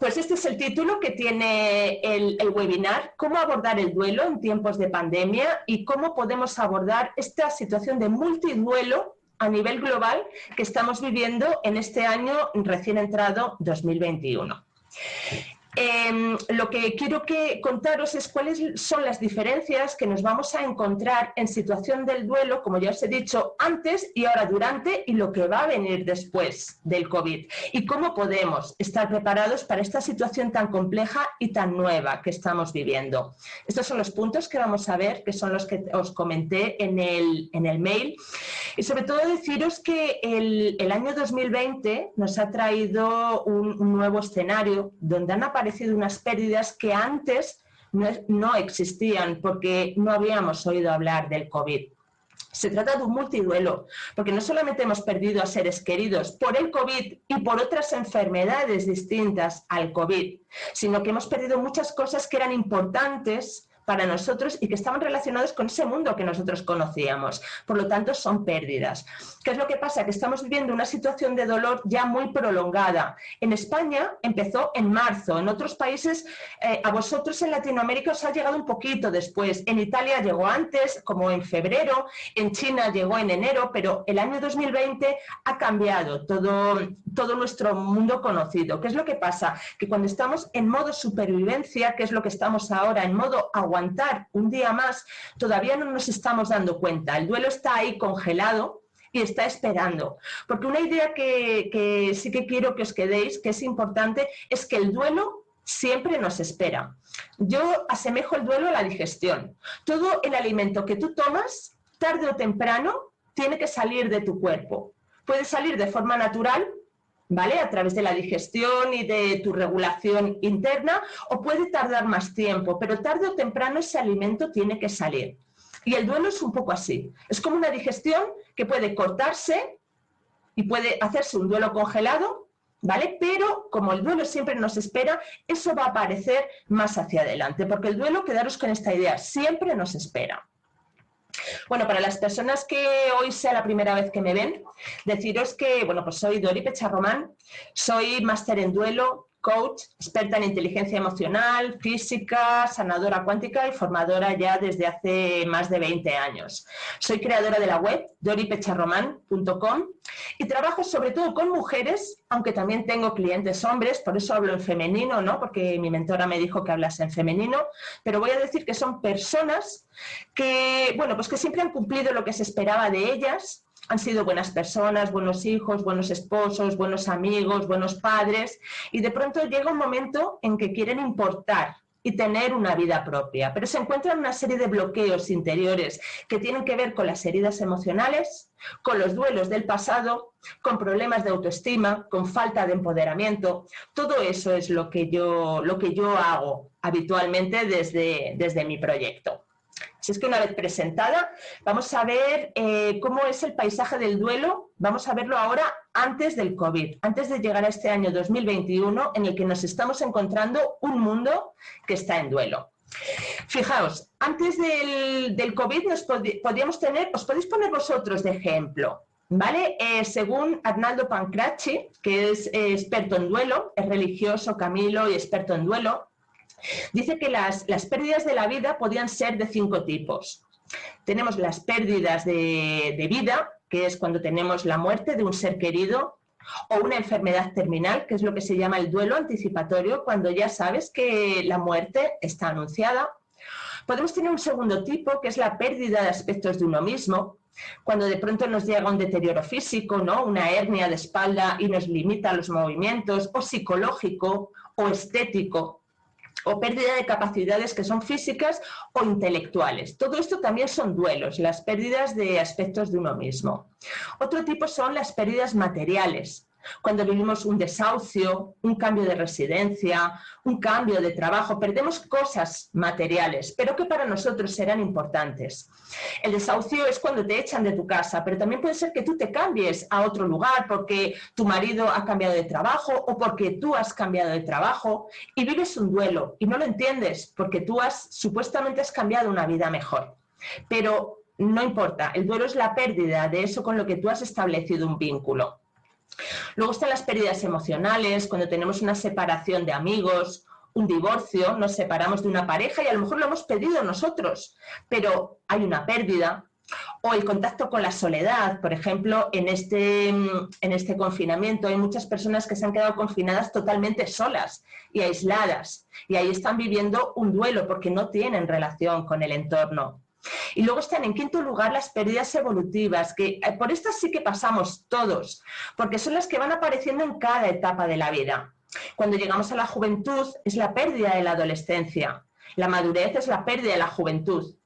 Pues este es el título que tiene el webinar, cómo abordar el duelo en tiempos de pandemia y cómo podemos abordar esta situación de multiduelo a nivel global que estamos viviendo en este año recién entrado 2021. Lo que quiero contaros es cuáles son las diferencias que nos vamos a encontrar en situación del duelo, como ya os he dicho, antes y ahora durante, y lo que va a venir después del COVID, y cómo podemos estar preparados para esta situación tan compleja y tan nueva que estamos viviendo. Estos son los puntos que vamos a ver, que son los que os comenté en el mail, y sobre todo deciros que el año 2020 nos ha traído un nuevo escenario donde han aparecido unas pérdidas que antes no existían porque no habíamos oído hablar del COVID. Se trata de un multiduelo, porque no solamente hemos perdido a seres queridos por el COVID y por otras enfermedades distintas al COVID, sino que hemos perdido muchas cosas que eran importantes para nosotros y que estaban relacionados con ese mundo que nosotros conocíamos. Por lo tanto, son pérdidas. ¿Qué es lo que pasa? Que estamos viviendo una situación de dolor ya muy prolongada. En España empezó en marzo, en otros países, a vosotros en Latinoamérica os ha llegado un poquito después. En Italia llegó antes, como en febrero, en China llegó en enero, pero el año 2020 ha cambiado todo nuestro mundo conocido. ¿Qué es lo que pasa? Que cuando estamos en modo supervivencia, que es lo que estamos ahora, en modo aguantar un día más, todavía no nos estamos dando cuenta. El duelo está ahí congelado y está esperando. Porque una idea que sí que quiero que os quedéis, que es importante, es que el duelo siempre nos espera. Yo asemejo el duelo a la digestión. Todo el alimento que tú tomas, tarde o temprano, tiene que salir de tu cuerpo. Puede salir de forma natural, ¿vale? A través de la digestión y de tu regulación interna, o puede tardar más tiempo, pero tarde o temprano ese alimento tiene que salir. Y el duelo es un poco así. Es como una digestión que puede cortarse y puede hacerse un duelo congelado, ¿vale? Pero como el duelo siempre nos espera, eso va a aparecer más hacia adelante, porque el duelo, quedaros con esta idea, siempre nos espera. Bueno, para las personas que hoy sea la primera vez que me ven, deciros que, bueno, pues soy Dori Pecharromán, soy máster en duelo, coach, experta en inteligencia emocional, física, sanadora cuántica y formadora ya desde hace más de 20 años. Soy creadora de la web doripecharromán.com y trabajo sobre todo con mujeres, aunque también tengo clientes hombres, por eso hablo en femenino, ¿no? Porque mi mentora me dijo que hablase en femenino, pero voy a decir que son personas que, bueno, pues que siempre han cumplido lo que se esperaba de ellas. Han sido buenas personas, buenos hijos, buenos esposos, buenos amigos, buenos padres, y de pronto llega un momento en que quieren importar y tener una vida propia, pero se encuentran una serie de bloqueos interiores que tienen que ver con las heridas emocionales, con los duelos del pasado, con problemas de autoestima, con falta de empoderamiento. Todo eso es lo que yo hago habitualmente desde mi proyecto. Así es que una vez presentada, vamos a ver cómo es el paisaje del duelo. Vamos a verlo ahora antes del COVID, antes de llegar a este año 2021 en el que nos estamos encontrando un mundo que está en duelo. Fijaos, antes del COVID os podéis poner vosotros de ejemplo, ¿vale? Según Arnaldo Pancraci, que es experto en duelo, es religioso, Camilo, y experto en duelo, dice que las pérdidas de la vida podían ser de 5 tipos. Tenemos las pérdidas de vida, que es cuando tenemos la muerte de un ser querido, o una enfermedad terminal, que es lo que se llama el duelo anticipatorio, cuando ya sabes que la muerte está anunciada. Podemos tener un segundo tipo, que es la pérdida de aspectos de uno mismo, cuando de pronto nos llega un deterioro físico, ¿no? Una hernia de espalda y nos limita los movimientos, o psicológico, o estético, o pérdida de capacidades que son físicas o intelectuales. Todo esto también son duelos, las pérdidas de aspectos de uno mismo. Otro tipo son las pérdidas materiales, cuando vivimos un desahucio, un cambio de residencia, un cambio de trabajo, perdemos cosas materiales, pero que para nosotros serán importantes. El desahucio es cuando te echan de tu casa, pero también puede ser que tú te cambies a otro lugar porque tu marido ha cambiado de trabajo o porque tú has cambiado de trabajo y vives un duelo y no lo entiendes porque tú supuestamente has cambiado una vida mejor. Pero no importa, el duelo es la pérdida de eso con lo que tú has establecido un vínculo. Luego están las pérdidas emocionales, cuando tenemos una separación de amigos, un divorcio, nos separamos de una pareja y a lo mejor lo hemos pedido nosotros, pero hay una pérdida. O el contacto con la soledad, por ejemplo, en este confinamiento hay muchas personas que se han quedado confinadas totalmente solas y aisladas, y ahí están viviendo un duelo porque no tienen relación con el entorno. Y luego están en quinto lugar las pérdidas evolutivas, que por estas sí que pasamos todos, porque son las que van apareciendo en cada etapa de la vida. Cuando llegamos a la juventud es la pérdida de la adolescencia, la madurez es la pérdida de la juventud.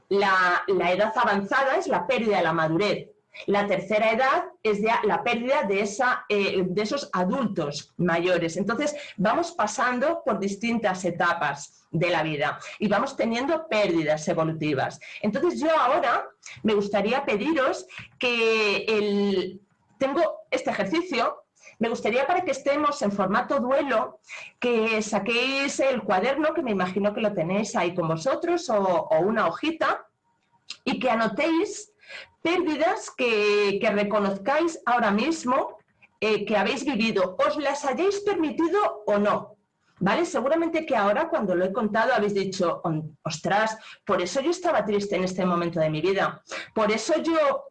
La edad avanzada es la pérdida de la madurez. La tercera edad es ya la pérdida de esos adultos mayores. Entonces, vamos pasando por distintas etapas de la vida y vamos teniendo pérdidas evolutivas. Entonces, yo ahora me gustaría pediros que tengo este ejercicio. Me gustaría, para que estemos en formato duelo, que saquéis el cuaderno, que me imagino que lo tenéis ahí con vosotros, o una hojita, y que anotéis pérdidas que reconozcáis ahora mismo que habéis vivido, os las hayáis permitido o no, ¿vale? Seguramente que ahora, cuando lo he contado, habéis dicho, ostras, por eso yo estaba triste en este momento de mi vida, por eso yo...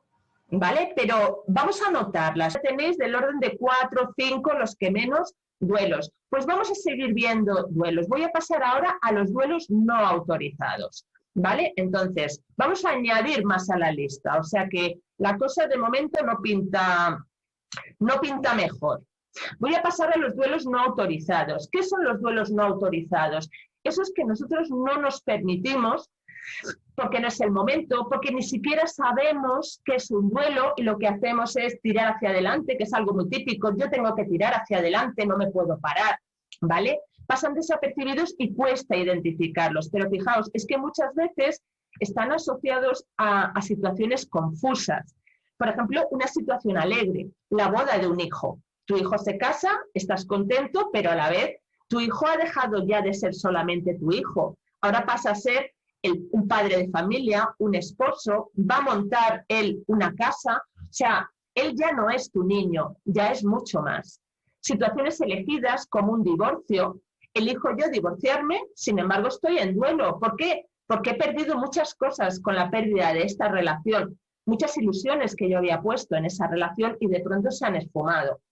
¿Vale? Pero vamos a anotarlas. Tenéis del orden de 4 o 5 los que menos duelos. Pues vamos a seguir viendo duelos. Voy a pasar ahora a los duelos no autorizados, ¿vale? Entonces, vamos a añadir más a la lista. O sea que la cosa de momento no pinta mejor. Voy a pasar a los duelos no autorizados. ¿Qué son los duelos no autorizados? Esos que nosotros no nos permitimos porque no es el momento, porque ni siquiera sabemos qué es un duelo y lo que hacemos es tirar hacia adelante, que es algo muy típico. Yo tengo que tirar hacia adelante, no me puedo parar, ¿vale? Pasan desapercibidos y cuesta identificarlos, pero fijaos, es que muchas veces están asociados a situaciones confusas. Por ejemplo, una situación alegre, la boda de un hijo. Tu hijo se casa, estás contento, pero a la vez tu hijo ha dejado ya de ser solamente tu hijo. Ahora pasa a ser un padre de familia, un esposo, va a montar él una casa. O sea, él ya no es tu niño, ya es mucho más. Situaciones elegidas como un divorcio. Elijo yo divorciarme, sin embargo estoy en duelo. ¿Por qué? Porque he perdido muchas cosas con la pérdida de esta relación, muchas ilusiones que yo había puesto en esa relación y de pronto se han esfumado.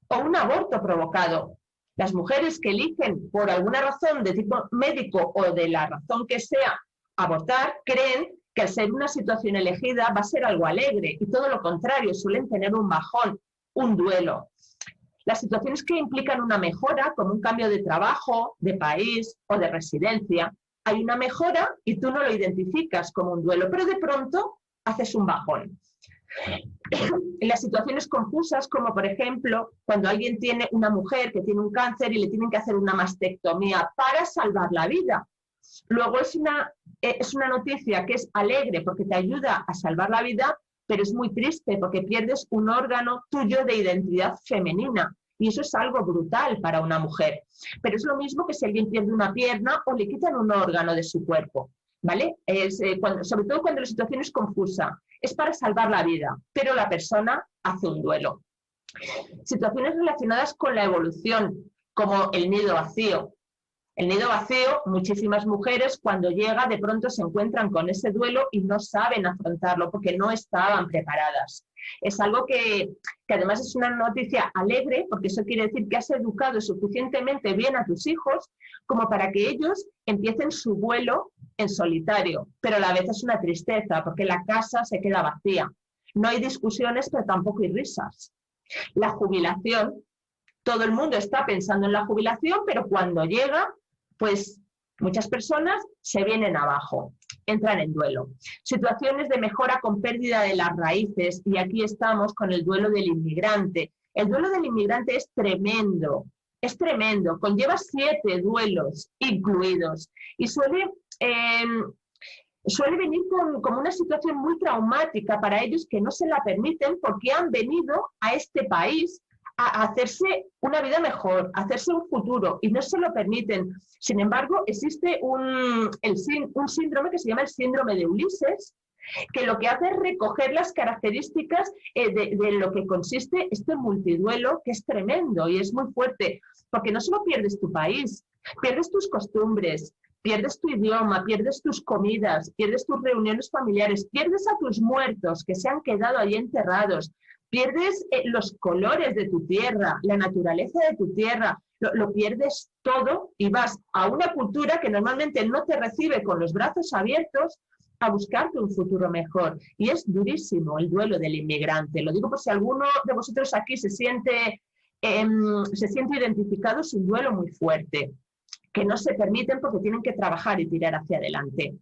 O un aborto provocado. Las mujeres que eligen por alguna razón de tipo médico o de la razón que sea abortar, creen que al ser una situación elegida va a ser algo alegre y todo lo contrario, suelen tener un bajón, un duelo. Las situaciones que implican una mejora, como un cambio de trabajo, de país o de residencia, hay una mejora y tú no lo identificas como un duelo, pero de pronto haces un bajón. En las situaciones confusas, como por ejemplo cuando alguien tiene una mujer que tiene un cáncer y le tienen que hacer una mastectomía para salvar la vida. Luego es una noticia que es alegre porque te ayuda a salvar la vida, pero es muy triste porque pierdes un órgano tuyo de identidad femenina y eso es algo brutal para una mujer. Pero es lo mismo que si alguien pierde una pierna o le quitan un órgano de su cuerpo, ¿vale? Sobre todo cuando la situación es confusa. Es para salvar la vida, pero la persona hace un duelo. Situaciones relacionadas con la evolución, como el nido vacío. El nido vacío, muchísimas mujeres cuando llega de pronto se encuentran con ese duelo y no saben afrontarlo porque no estaban preparadas. Es algo que además es una noticia alegre porque eso quiere decir que has educado suficientemente bien a tus hijos como para que ellos empiecen su vuelo en solitario, pero a la vez es una tristeza porque la casa se queda vacía. No hay discusiones, pero tampoco hay risas. La jubilación, todo el mundo está pensando en la jubilación, pero cuando llega, pues muchas personas se vienen abajo, entran en duelo. Situaciones de mejora con pérdida de las raíces, y aquí estamos con el duelo del inmigrante. El duelo del inmigrante es tremendo, conlleva 7 duelos incluidos y suele venir como una situación muy traumática para ellos que no se la permiten porque han venido a este país a hacerse una vida mejor, a hacerse un futuro y no se lo permiten. Sin embargo, existe un síndrome que se llama el síndrome de Ulises, que lo que hace es recoger las características de lo que consiste este multiduelo, que es tremendo y es muy fuerte, porque no solo pierdes tu país, pierdes tus costumbres, pierdes tu idioma, pierdes tus comidas, pierdes tus reuniones familiares, pierdes a tus muertos que se han quedado allí enterrados, pierdes los colores de tu tierra, la naturaleza de tu tierra, lo pierdes todo y vas a una cultura que normalmente no te recibe con los brazos abiertos a buscarte un futuro mejor. Y es durísimo el duelo del inmigrante. Lo digo por si alguno de vosotros aquí se siente identificado, es un duelo muy fuerte, que no se permiten porque tienen que trabajar y tirar hacia adelante.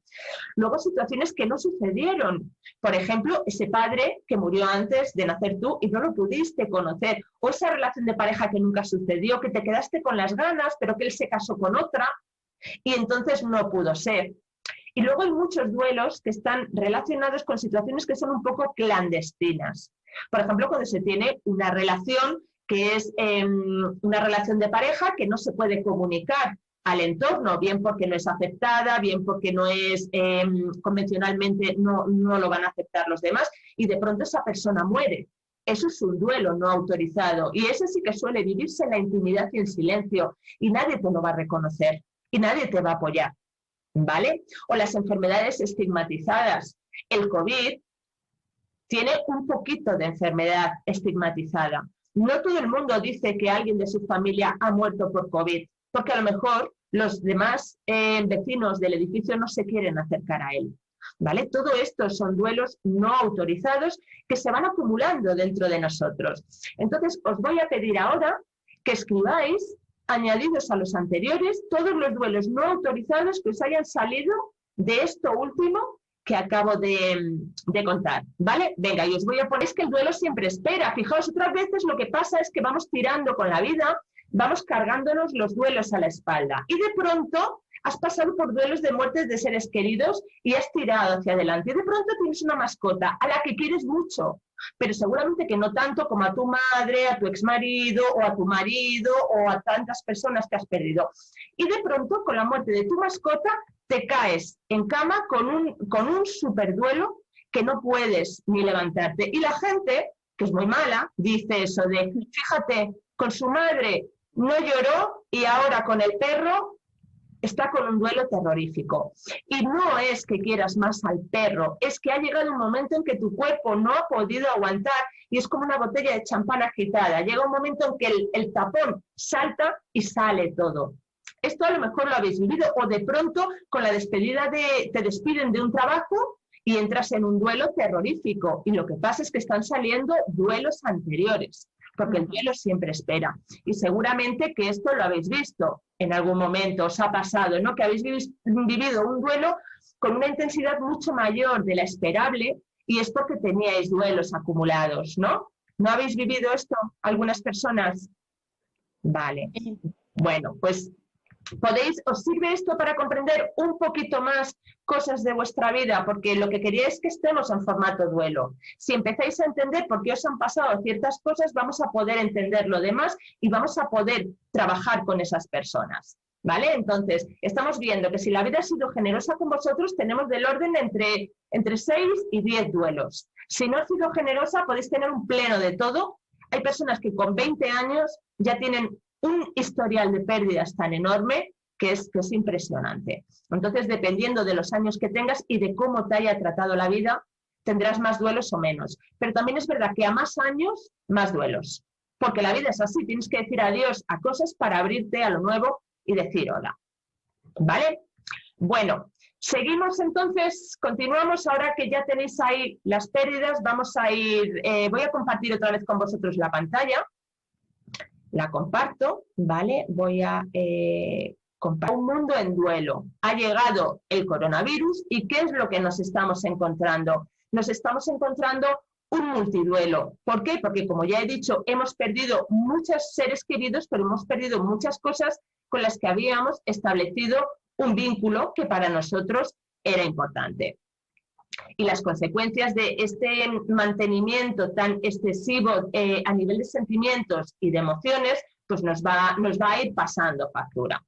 Luego, situaciones que no sucedieron. Por ejemplo, ese padre que murió antes de nacer tú y no lo pudiste conocer. O esa relación de pareja que nunca sucedió, que te quedaste con las ganas, pero que él se casó con otra y entonces no pudo ser. Y luego hay muchos duelos que están relacionados con situaciones que son un poco clandestinas. Por ejemplo, cuando se tiene una relación que es una relación de pareja que no se puede comunicar al entorno, bien porque no es aceptada, bien porque no es convencionalmente, no lo van a aceptar los demás, y de pronto esa persona muere. Eso es un duelo no autorizado, y ese sí que suele vivirse en la intimidad y en silencio, y nadie te lo va a reconocer, y nadie te va a apoyar, ¿vale? O las enfermedades estigmatizadas. El COVID tiene un poquito de enfermedad estigmatizada. No todo el mundo dice que alguien de su familia ha muerto por COVID, porque a lo mejor los demás vecinos del edificio no se quieren acercar a él, ¿vale? Todo esto son duelos no autorizados que se van acumulando dentro de nosotros. Entonces, os voy a pedir ahora que escribáis, añadidos a los anteriores, todos los duelos no autorizados que os hayan salido de esto último que acabo de contar, ¿vale? Venga, y os voy a poner, es que el duelo siempre espera. Fijaos, otras veces lo que pasa es que vamos tirando con la vida, vamos cargándonos los duelos a la espalda y de pronto has pasado por duelos de muertes de seres queridos y has tirado hacia adelante. Y de pronto tienes una mascota a la que quieres mucho, pero seguramente que no tanto como a tu madre, a tu exmarido o a tu marido o a tantas personas que has perdido. Y de pronto, con la muerte de tu mascota, te caes en cama con un superduelo que no puedes ni levantarte. Y la gente, que es muy mala, dice eso de, fíjate, con su madre no lloró y ahora con el perro está con un duelo terrorífico. Y no es que quieras más al perro, es que ha llegado un momento en que tu cuerpo no ha podido aguantar y es como una botella de champán agitada. Llega un momento en que el tapón salta y sale todo. Esto a lo mejor lo habéis vivido, o de pronto con la despedida te despiden de un trabajo y entras en un duelo terrorífico. Y lo que pasa es que están saliendo duelos anteriores, porque el duelo siempre espera. Y seguramente que esto lo habéis visto en algún momento, os ha pasado, ¿no? Que habéis vivido un duelo con una intensidad mucho mayor de la esperable y es porque teníais duelos acumulados, ¿no? ¿No habéis vivido esto algunas personas? Vale. Bueno, pues ¿os sirve esto para comprender un poquito más cosas de vuestra vida? Porque lo que quería es que estemos en formato duelo. Si empezáis a entender por qué os han pasado ciertas cosas, vamos a poder entender lo demás y vamos a poder trabajar con esas personas, ¿vale? Entonces, estamos viendo que si la vida ha sido generosa con vosotros, tenemos del orden entre 6 y 10 duelos. Si no ha sido generosa, podéis tener un pleno de todo. Hay personas que con 20 años ya tienen un historial de pérdidas tan enorme que es impresionante. Entonces, dependiendo de los años que tengas y de cómo te haya tratado la vida, tendrás más duelos o menos. Pero también es verdad que a más años, más duelos. Porque la vida es así, tienes que decir adiós a cosas para abrirte a lo nuevo y decir hola. ¿Vale? Bueno, seguimos entonces, continuamos ahora que ya tenéis ahí las pérdidas, vamos a ir, voy a compartir otra vez con vosotros la pantalla. La comparto, ¿vale? Voy a compartir un mundo en duelo. Ha llegado el coronavirus y ¿qué es lo que nos estamos encontrando? Nos estamos encontrando un multiduelo. ¿Por qué? Porque, como ya he dicho, hemos perdido muchos seres queridos, pero hemos perdido muchas cosas con las que habíamos establecido un vínculo que para nosotros era importante. Y las consecuencias de este mantenimiento tan excesivo a nivel de sentimientos y de emociones, pues nos va a ir pasando factura.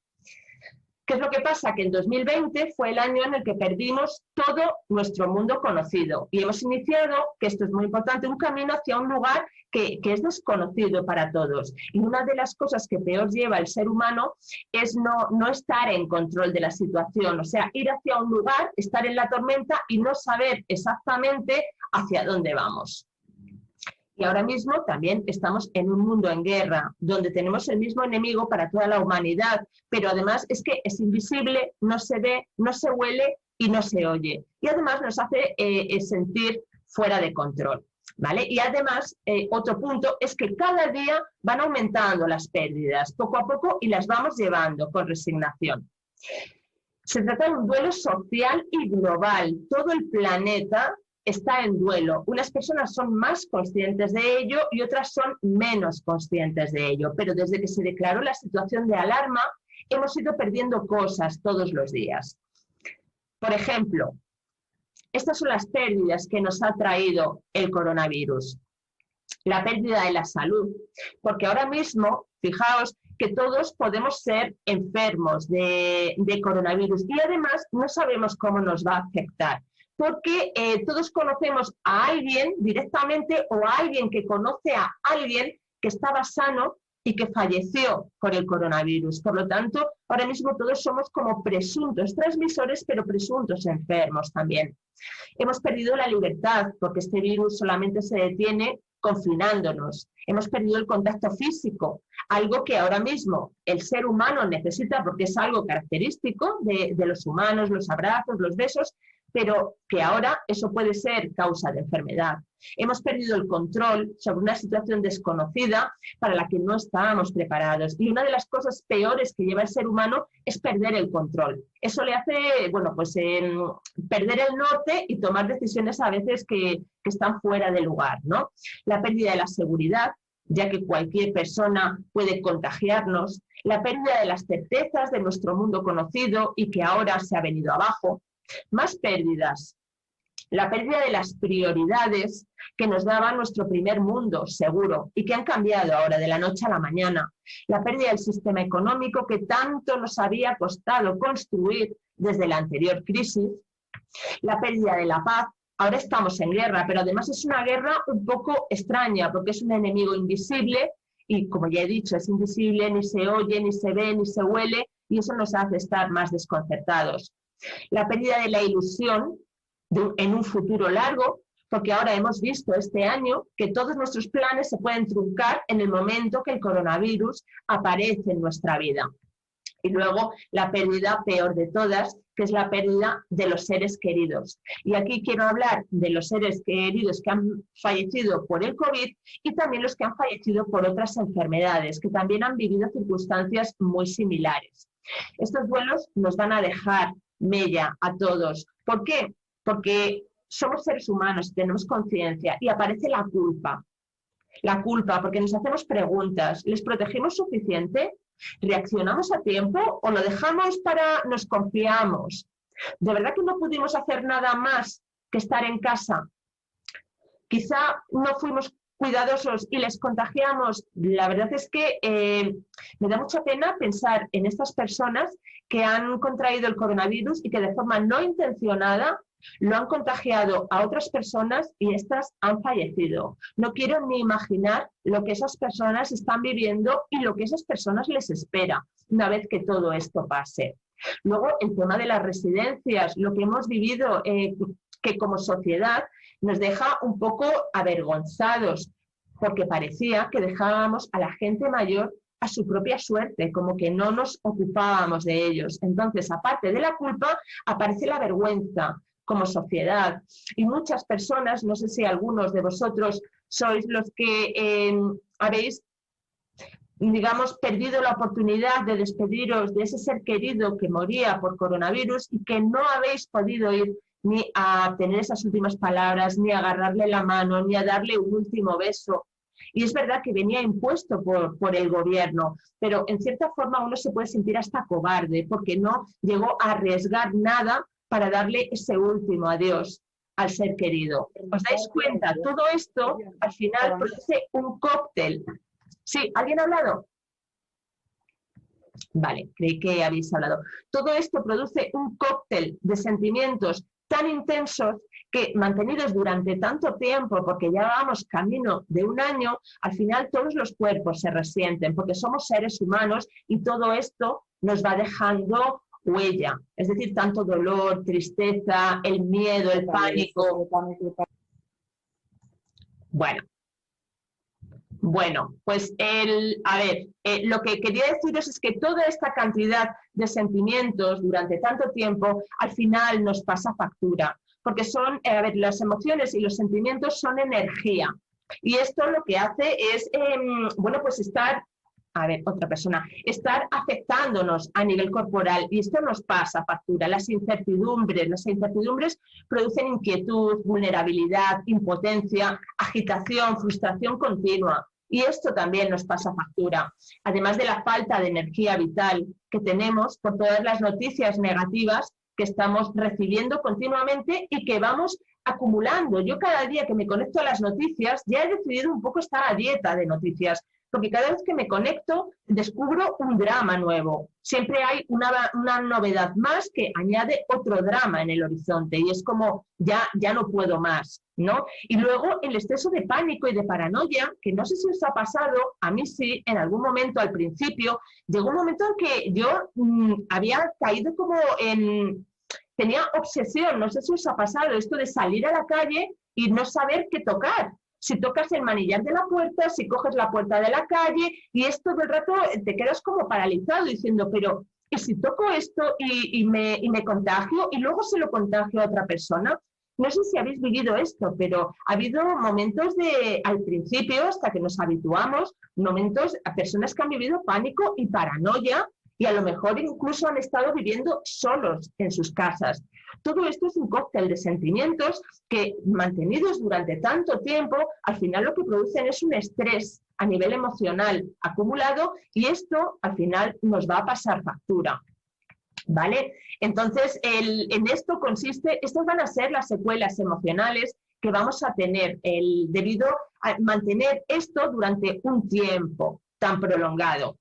¿Qué es lo que pasa? Que en 2020 fue el año en el que perdimos todo nuestro mundo conocido y hemos iniciado, que esto es muy importante, un camino hacia un lugar que es desconocido para todos. Y una de las cosas que peor lleva el ser humano es no estar en control de la situación, o sea, ir hacia un lugar, estar en la tormenta y no saber exactamente hacia dónde vamos. Y ahora mismo también estamos en un mundo en guerra, donde tenemos el mismo enemigo para toda la humanidad, pero además es que es invisible, no se ve, no se huele y no se oye. Y además nos hace sentir fuera de control, ¿vale? Y además, otro punto es que cada día van aumentando las pérdidas, poco a poco, y las vamos llevando con resignación. Se trata de un duelo social y global. Todo el planeta está en duelo. Unas personas son más conscientes de ello y otras son menos conscientes de ello. Pero desde que se declaró la situación de alarma, hemos ido perdiendo cosas todos los días. Por ejemplo, estas son las pérdidas que nos ha traído el coronavirus. La pérdida de la salud, porque ahora mismo, fijaos, que todos podemos ser enfermos de coronavirus y además no sabemos cómo nos va a afectar. Porque todos conocemos a alguien directamente o a alguien que conoce a alguien que estaba sano y que falleció por el coronavirus. Por lo tanto, ahora mismo todos somos como presuntos transmisores, pero presuntos enfermos también. Hemos perdido la libertad porque este virus solamente se detiene confinándonos. Hemos perdido el contacto físico, algo que ahora mismo el ser humano necesita porque es algo característico de los humanos, los abrazos, los besos, pero que ahora eso puede ser causa de enfermedad. Hemos perdido el control sobre una situación desconocida para la que no estábamos preparados. Y una de las cosas peores que lleva el ser humano es perder el control. Eso le hace, bueno, pues perder el norte y tomar decisiones a veces que están fuera de lugar, ¿no? La pérdida de la seguridad, ya que cualquier persona puede contagiarnos. La pérdida de las certezas de nuestro mundo conocido y que ahora se ha venido abajo. Más pérdidas, la pérdida de las prioridades que nos daba nuestro primer mundo seguro y que han cambiado ahora de la noche a la mañana, la pérdida del sistema económico que tanto nos había costado construir desde la anterior crisis, la pérdida de la paz. Ahora estamos en guerra, pero además es una guerra un poco extraña porque es un enemigo invisible y, como ya he dicho, es invisible, ni se oye, ni se ve, ni se huele y eso nos hace estar más desconcertados. La pérdida de la ilusión en un futuro largo, porque ahora hemos visto este año que todos nuestros planes se pueden truncar en el momento que el coronavirus aparece en nuestra vida. Y luego la pérdida peor de todas, que es la pérdida de los seres queridos. Y aquí quiero hablar de los seres queridos que han fallecido por el COVID y también los que han fallecido por otras enfermedades, que también han vivido circunstancias muy similares. Estos duelos nos van a dejar mella a todos. ¿Por qué? Porque somos seres humanos, tenemos conciencia y aparece la culpa. La culpa, porque nos hacemos preguntas. ¿Les protegimos suficiente? ¿Reaccionamos a tiempo o lo dejamos para nos confiamos? ¿De verdad que no pudimos hacer nada más que estar en casa? Quizá no fuimos cuidadosos y les contagiamos. La verdad es que me da mucha pena pensar en estas personas que han contraído el coronavirus y que de forma no intencionada lo han contagiado a otras personas y estas han fallecido. No quiero ni imaginar lo que esas personas están viviendo y lo que esas personas les espera una vez que todo esto pase. Luego, el tema de las residencias, lo que hemos vivido, que como sociedad nos deja un poco avergonzados, porque parecía que dejábamos a la gente mayor a su propia suerte, como que no nos ocupábamos de ellos. Entonces, aparte de la culpa, aparece la vergüenza como sociedad. Y muchas personas, no sé si algunos de vosotros sois los que habéis, digamos, perdido la oportunidad de despediros de ese ser querido que moría por coronavirus y que no habéis podido ir ni a tener esas últimas palabras, ni a agarrarle la mano, ni a darle un último beso. Y es verdad que venía impuesto por el gobierno, pero en cierta forma uno se puede sentir hasta cobarde porque no llegó a arriesgar nada para darle ese último adiós al ser querido. ¿Os dais cuenta? Todo esto al final produce un cóctel. Sí, ¿alguien ha hablado? Vale, creí que habéis hablado. Todo esto produce un cóctel de sentimientos tan intensos que, mantenidos durante tanto tiempo, porque ya vamos camino de un año, al final todos los cuerpos se resienten, porque somos seres humanos y todo esto nos va dejando huella. Es decir, tanto dolor, tristeza, el miedo, el pánico. Bueno, pues lo que quería deciros es que toda esta cantidad de sentimientos durante tanto tiempo al final nos pasa factura, porque son, las emociones y los sentimientos son energía. Y esto lo que hace es, pues estar afectándonos a nivel corporal, y esto nos pasa factura. Las incertidumbres producen inquietud, vulnerabilidad, impotencia, agitación, frustración continua. Y esto también nos pasa factura, además de la falta de energía vital que tenemos por todas las noticias negativas que estamos recibiendo continuamente y que vamos acumulando. Yo cada día que me conecto a las noticias ya he decidido un poco estar a dieta de noticias, porque cada vez que me conecto descubro un drama nuevo. Siempre hay una novedad más que añade otro drama en el horizonte y es como ya no puedo más, ¿no? Y luego el exceso de pánico y de paranoia, que no sé si os ha pasado, a mí sí, en algún momento al principio, llegó un momento en que yo había caído como tenía obsesión, no sé si os ha pasado, esto de salir a la calle y no saber qué tocar. Si tocas el manillar de la puerta, si coges la puerta de la calle, y es todo el rato te quedas como paralizado diciendo, pero ¿y si toco esto y me contagio y luego se lo contagio a otra persona? No sé si habéis vivido esto, pero ha habido momentos al principio, hasta que nos habituamos, momentos a personas que han vivido pánico y paranoia y a lo mejor incluso han estado viviendo solos en sus casas. Todo esto es un cóctel de sentimientos que, mantenidos durante tanto tiempo, al final lo que producen es un estrés a nivel emocional acumulado y esto al final nos va a pasar factura. ¿Vale? Entonces, en esto consiste, estas van a ser las secuelas emocionales que vamos a tener debido a mantener esto durante un tiempo tan prolongado.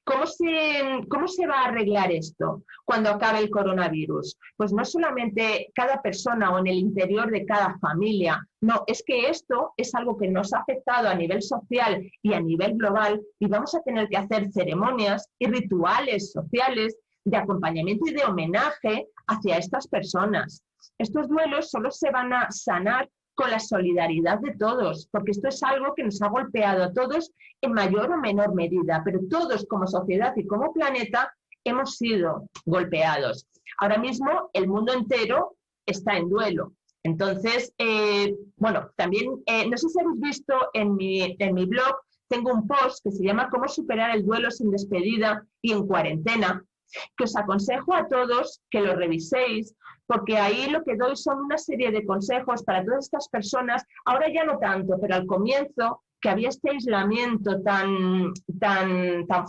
¿Cómo se va a arreglar esto cuando acabe el coronavirus? Pues no solamente cada persona o en el interior de cada familia, no, es que esto es algo que nos ha afectado a nivel social y a nivel global y vamos a tener que hacer ceremonias y rituales sociales de acompañamiento y de homenaje hacia estas personas. Estos duelos solo se van a sanar con la solidaridad de todos, porque esto es algo que nos ha golpeado a todos en mayor o menor medida, pero todos como sociedad y como planeta hemos sido golpeados. Ahora mismo el mundo entero está en duelo. Entonces, también, no sé si habéis visto en mi blog, tengo un post que se llama ¿Cómo superar el duelo sin despedida y en cuarentena?, que os aconsejo a todos que lo reviséis, porque ahí lo que doy son una serie de consejos para todas estas personas, ahora ya no tanto, pero al comienzo, que había este aislamiento tan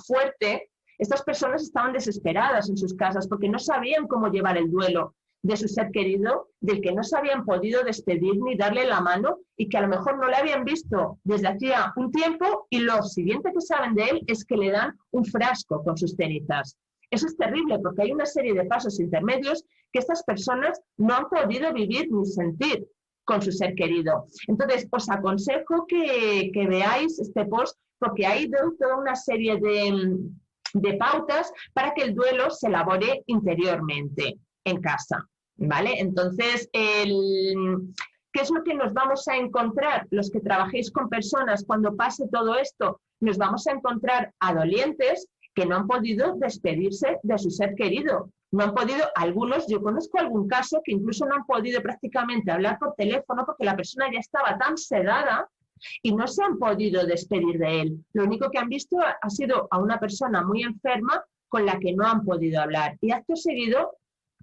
fuerte, estas personas estaban desesperadas en sus casas porque no sabían cómo llevar el duelo de su ser querido, del que no se habían podido despedir ni darle la mano y que a lo mejor no le habían visto desde hacía un tiempo y lo siguiente que saben de él es que le dan un frasco con sus cenizas. Eso es terrible porque hay una serie de pasos intermedios que estas personas no han podido vivir ni sentir con su ser querido. Entonces, os aconsejo que veáis este post porque ahí doy toda una serie de pautas para que el duelo se elabore interiormente en casa, ¿vale? Entonces, ¿qué es lo que nos vamos a encontrar? Los que trabajéis con personas, cuando pase todo esto, nos vamos a encontrar a dolientes que no han podido despedirse de su ser querido. No han podido, algunos, yo conozco algún caso que incluso no han podido prácticamente hablar por teléfono porque la persona ya estaba tan sedada y no se han podido despedir de él. Lo único que han visto ha sido a una persona muy enferma con la que no han podido hablar. Y acto seguido,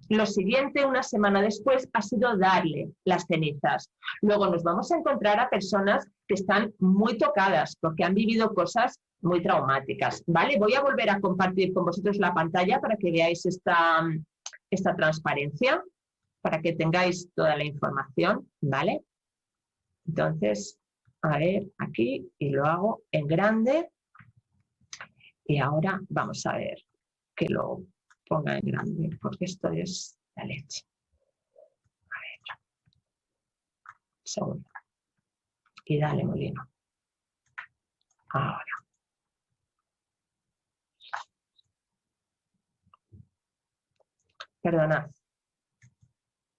lo siguiente, una semana después, ha sido darle las cenizas. Luego nos vamos a encontrar a personas que están muy tocadas porque han vivido cosas muy traumáticas, ¿vale? Voy a volver a compartir con vosotros la pantalla para que veáis esta transparencia, para que tengáis toda la información, ¿vale? Entonces, a ver, aquí, y lo hago en grande. Y ahora vamos a ver. que lo ponga en grande, porque esto es la leche. A ver. Segundo. Y dale, Molino. Ahora. Perdonad.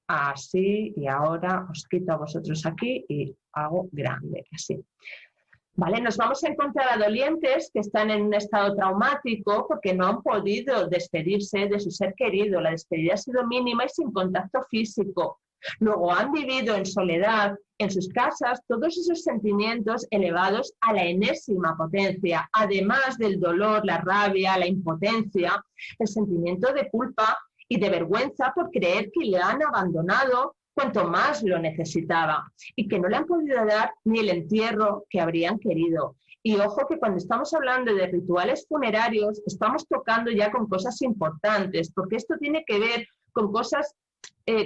Así, y ahora os quito a vosotros aquí y hago grande, así. Vale, nos vamos a encontrar a dolientes que están en un estado traumático porque no han podido despedirse de su ser querido. La despedida ha sido mínima y sin contacto físico. Luego han vivido en soledad en sus casas todos esos sentimientos elevados a la enésima potencia, además del dolor, la rabia, la impotencia, el sentimiento de culpa y de vergüenza por creer que le han abandonado cuanto más lo necesitaba y que no le han podido dar ni el entierro que habrían querido. Y ojo que cuando estamos hablando de rituales funerarios estamos tocando ya con cosas importantes, porque esto tiene que ver con cosas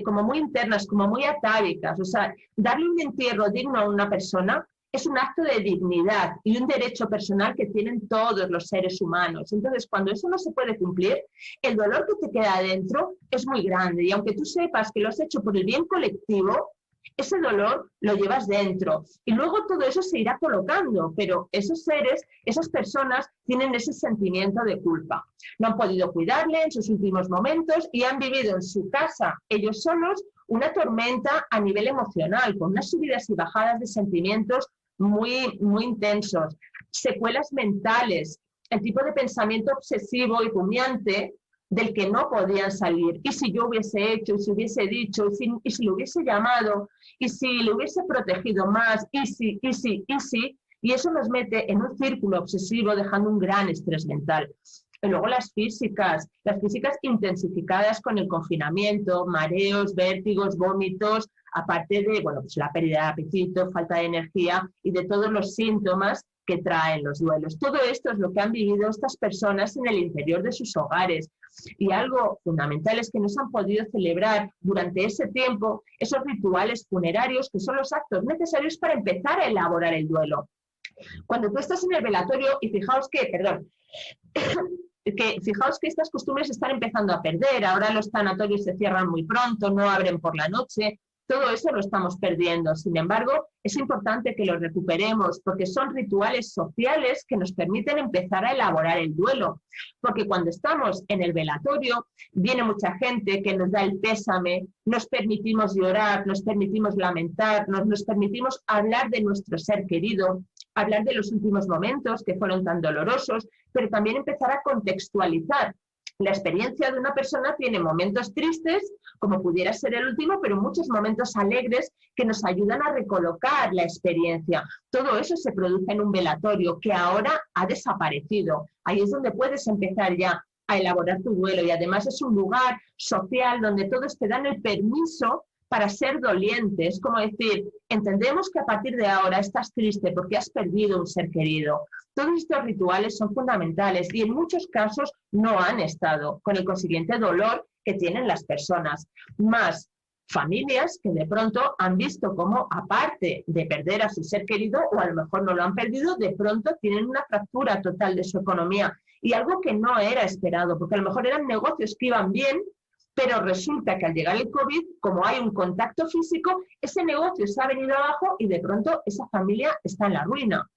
como muy internas, como muy atávicas. O sea, darle un entierro digno a una persona es un acto de dignidad y un derecho personal que tienen todos los seres humanos. Entonces, cuando eso no se puede cumplir, el dolor que te queda adentro es muy grande. Y aunque tú sepas que lo has hecho por el bien colectivo, ese dolor lo llevas dentro. Y luego todo eso se irá colocando, pero esos seres, esas personas, tienen ese sentimiento de culpa. No han podido cuidarle en sus últimos momentos y han vivido en su casa, ellos solos, una tormenta a nivel emocional, con unas subidas y bajadas de sentimientos muy, muy intensos, secuelas mentales, el tipo de pensamiento obsesivo y rumiante del que no podían salir. Y si yo hubiese hecho, y si hubiese dicho, y si lo hubiese llamado, y si lo hubiese protegido más, y eso nos mete en un círculo obsesivo dejando un gran estrés mental. Y luego las físicas intensificadas con el confinamiento, mareos, vértigos, vómitos, aparte de pues la pérdida de apetito, falta de energía y de todos los síntomas que traen los duelos. Todo esto es lo que han vivido estas personas en el interior de sus hogares. Y algo fundamental es que no se han podido celebrar durante ese tiempo esos rituales funerarios que son los actos necesarios para empezar a elaborar el duelo. Cuando tú estás en el velatorio, y fijaos que estas costumbres están empezando a perder, ahora los tanatorios se cierran muy pronto, no abren por la noche, todo eso lo estamos perdiendo. Sin embargo, es importante que lo recuperemos porque son rituales sociales que nos permiten empezar a elaborar el duelo. Porque cuando estamos en el velatorio, viene mucha gente que nos da el pésame, nos permitimos llorar, nos permitimos lamentarnos, nos permitimos hablar de nuestro ser querido, hablar de los últimos momentos que fueron tan dolorosos, pero también empezar a contextualizar. La experiencia de una persona tiene momentos tristes, como pudiera ser el último, pero muchos momentos alegres que nos ayudan a recolocar la experiencia. Todo eso se produce en un velatorio que ahora ha desaparecido. Ahí es donde puedes empezar ya a elaborar tu duelo y además es un lugar social donde todos te dan el permiso para ser dolientes, como decir, entendemos que a partir de ahora estás triste porque has perdido un ser querido. Todos estos rituales son fundamentales y en muchos casos no han estado, con el consiguiente dolor que tienen las personas. Más familias que de pronto han visto cómo, aparte de perder a su ser querido, o a lo mejor no lo han perdido, de pronto tienen una fractura total de su economía y algo que no era esperado, porque a lo mejor eran negocios que iban bien, pero resulta que al llegar el COVID, como hay un contacto físico, ese negocio se ha venido abajo y de pronto esa familia está en la ruina.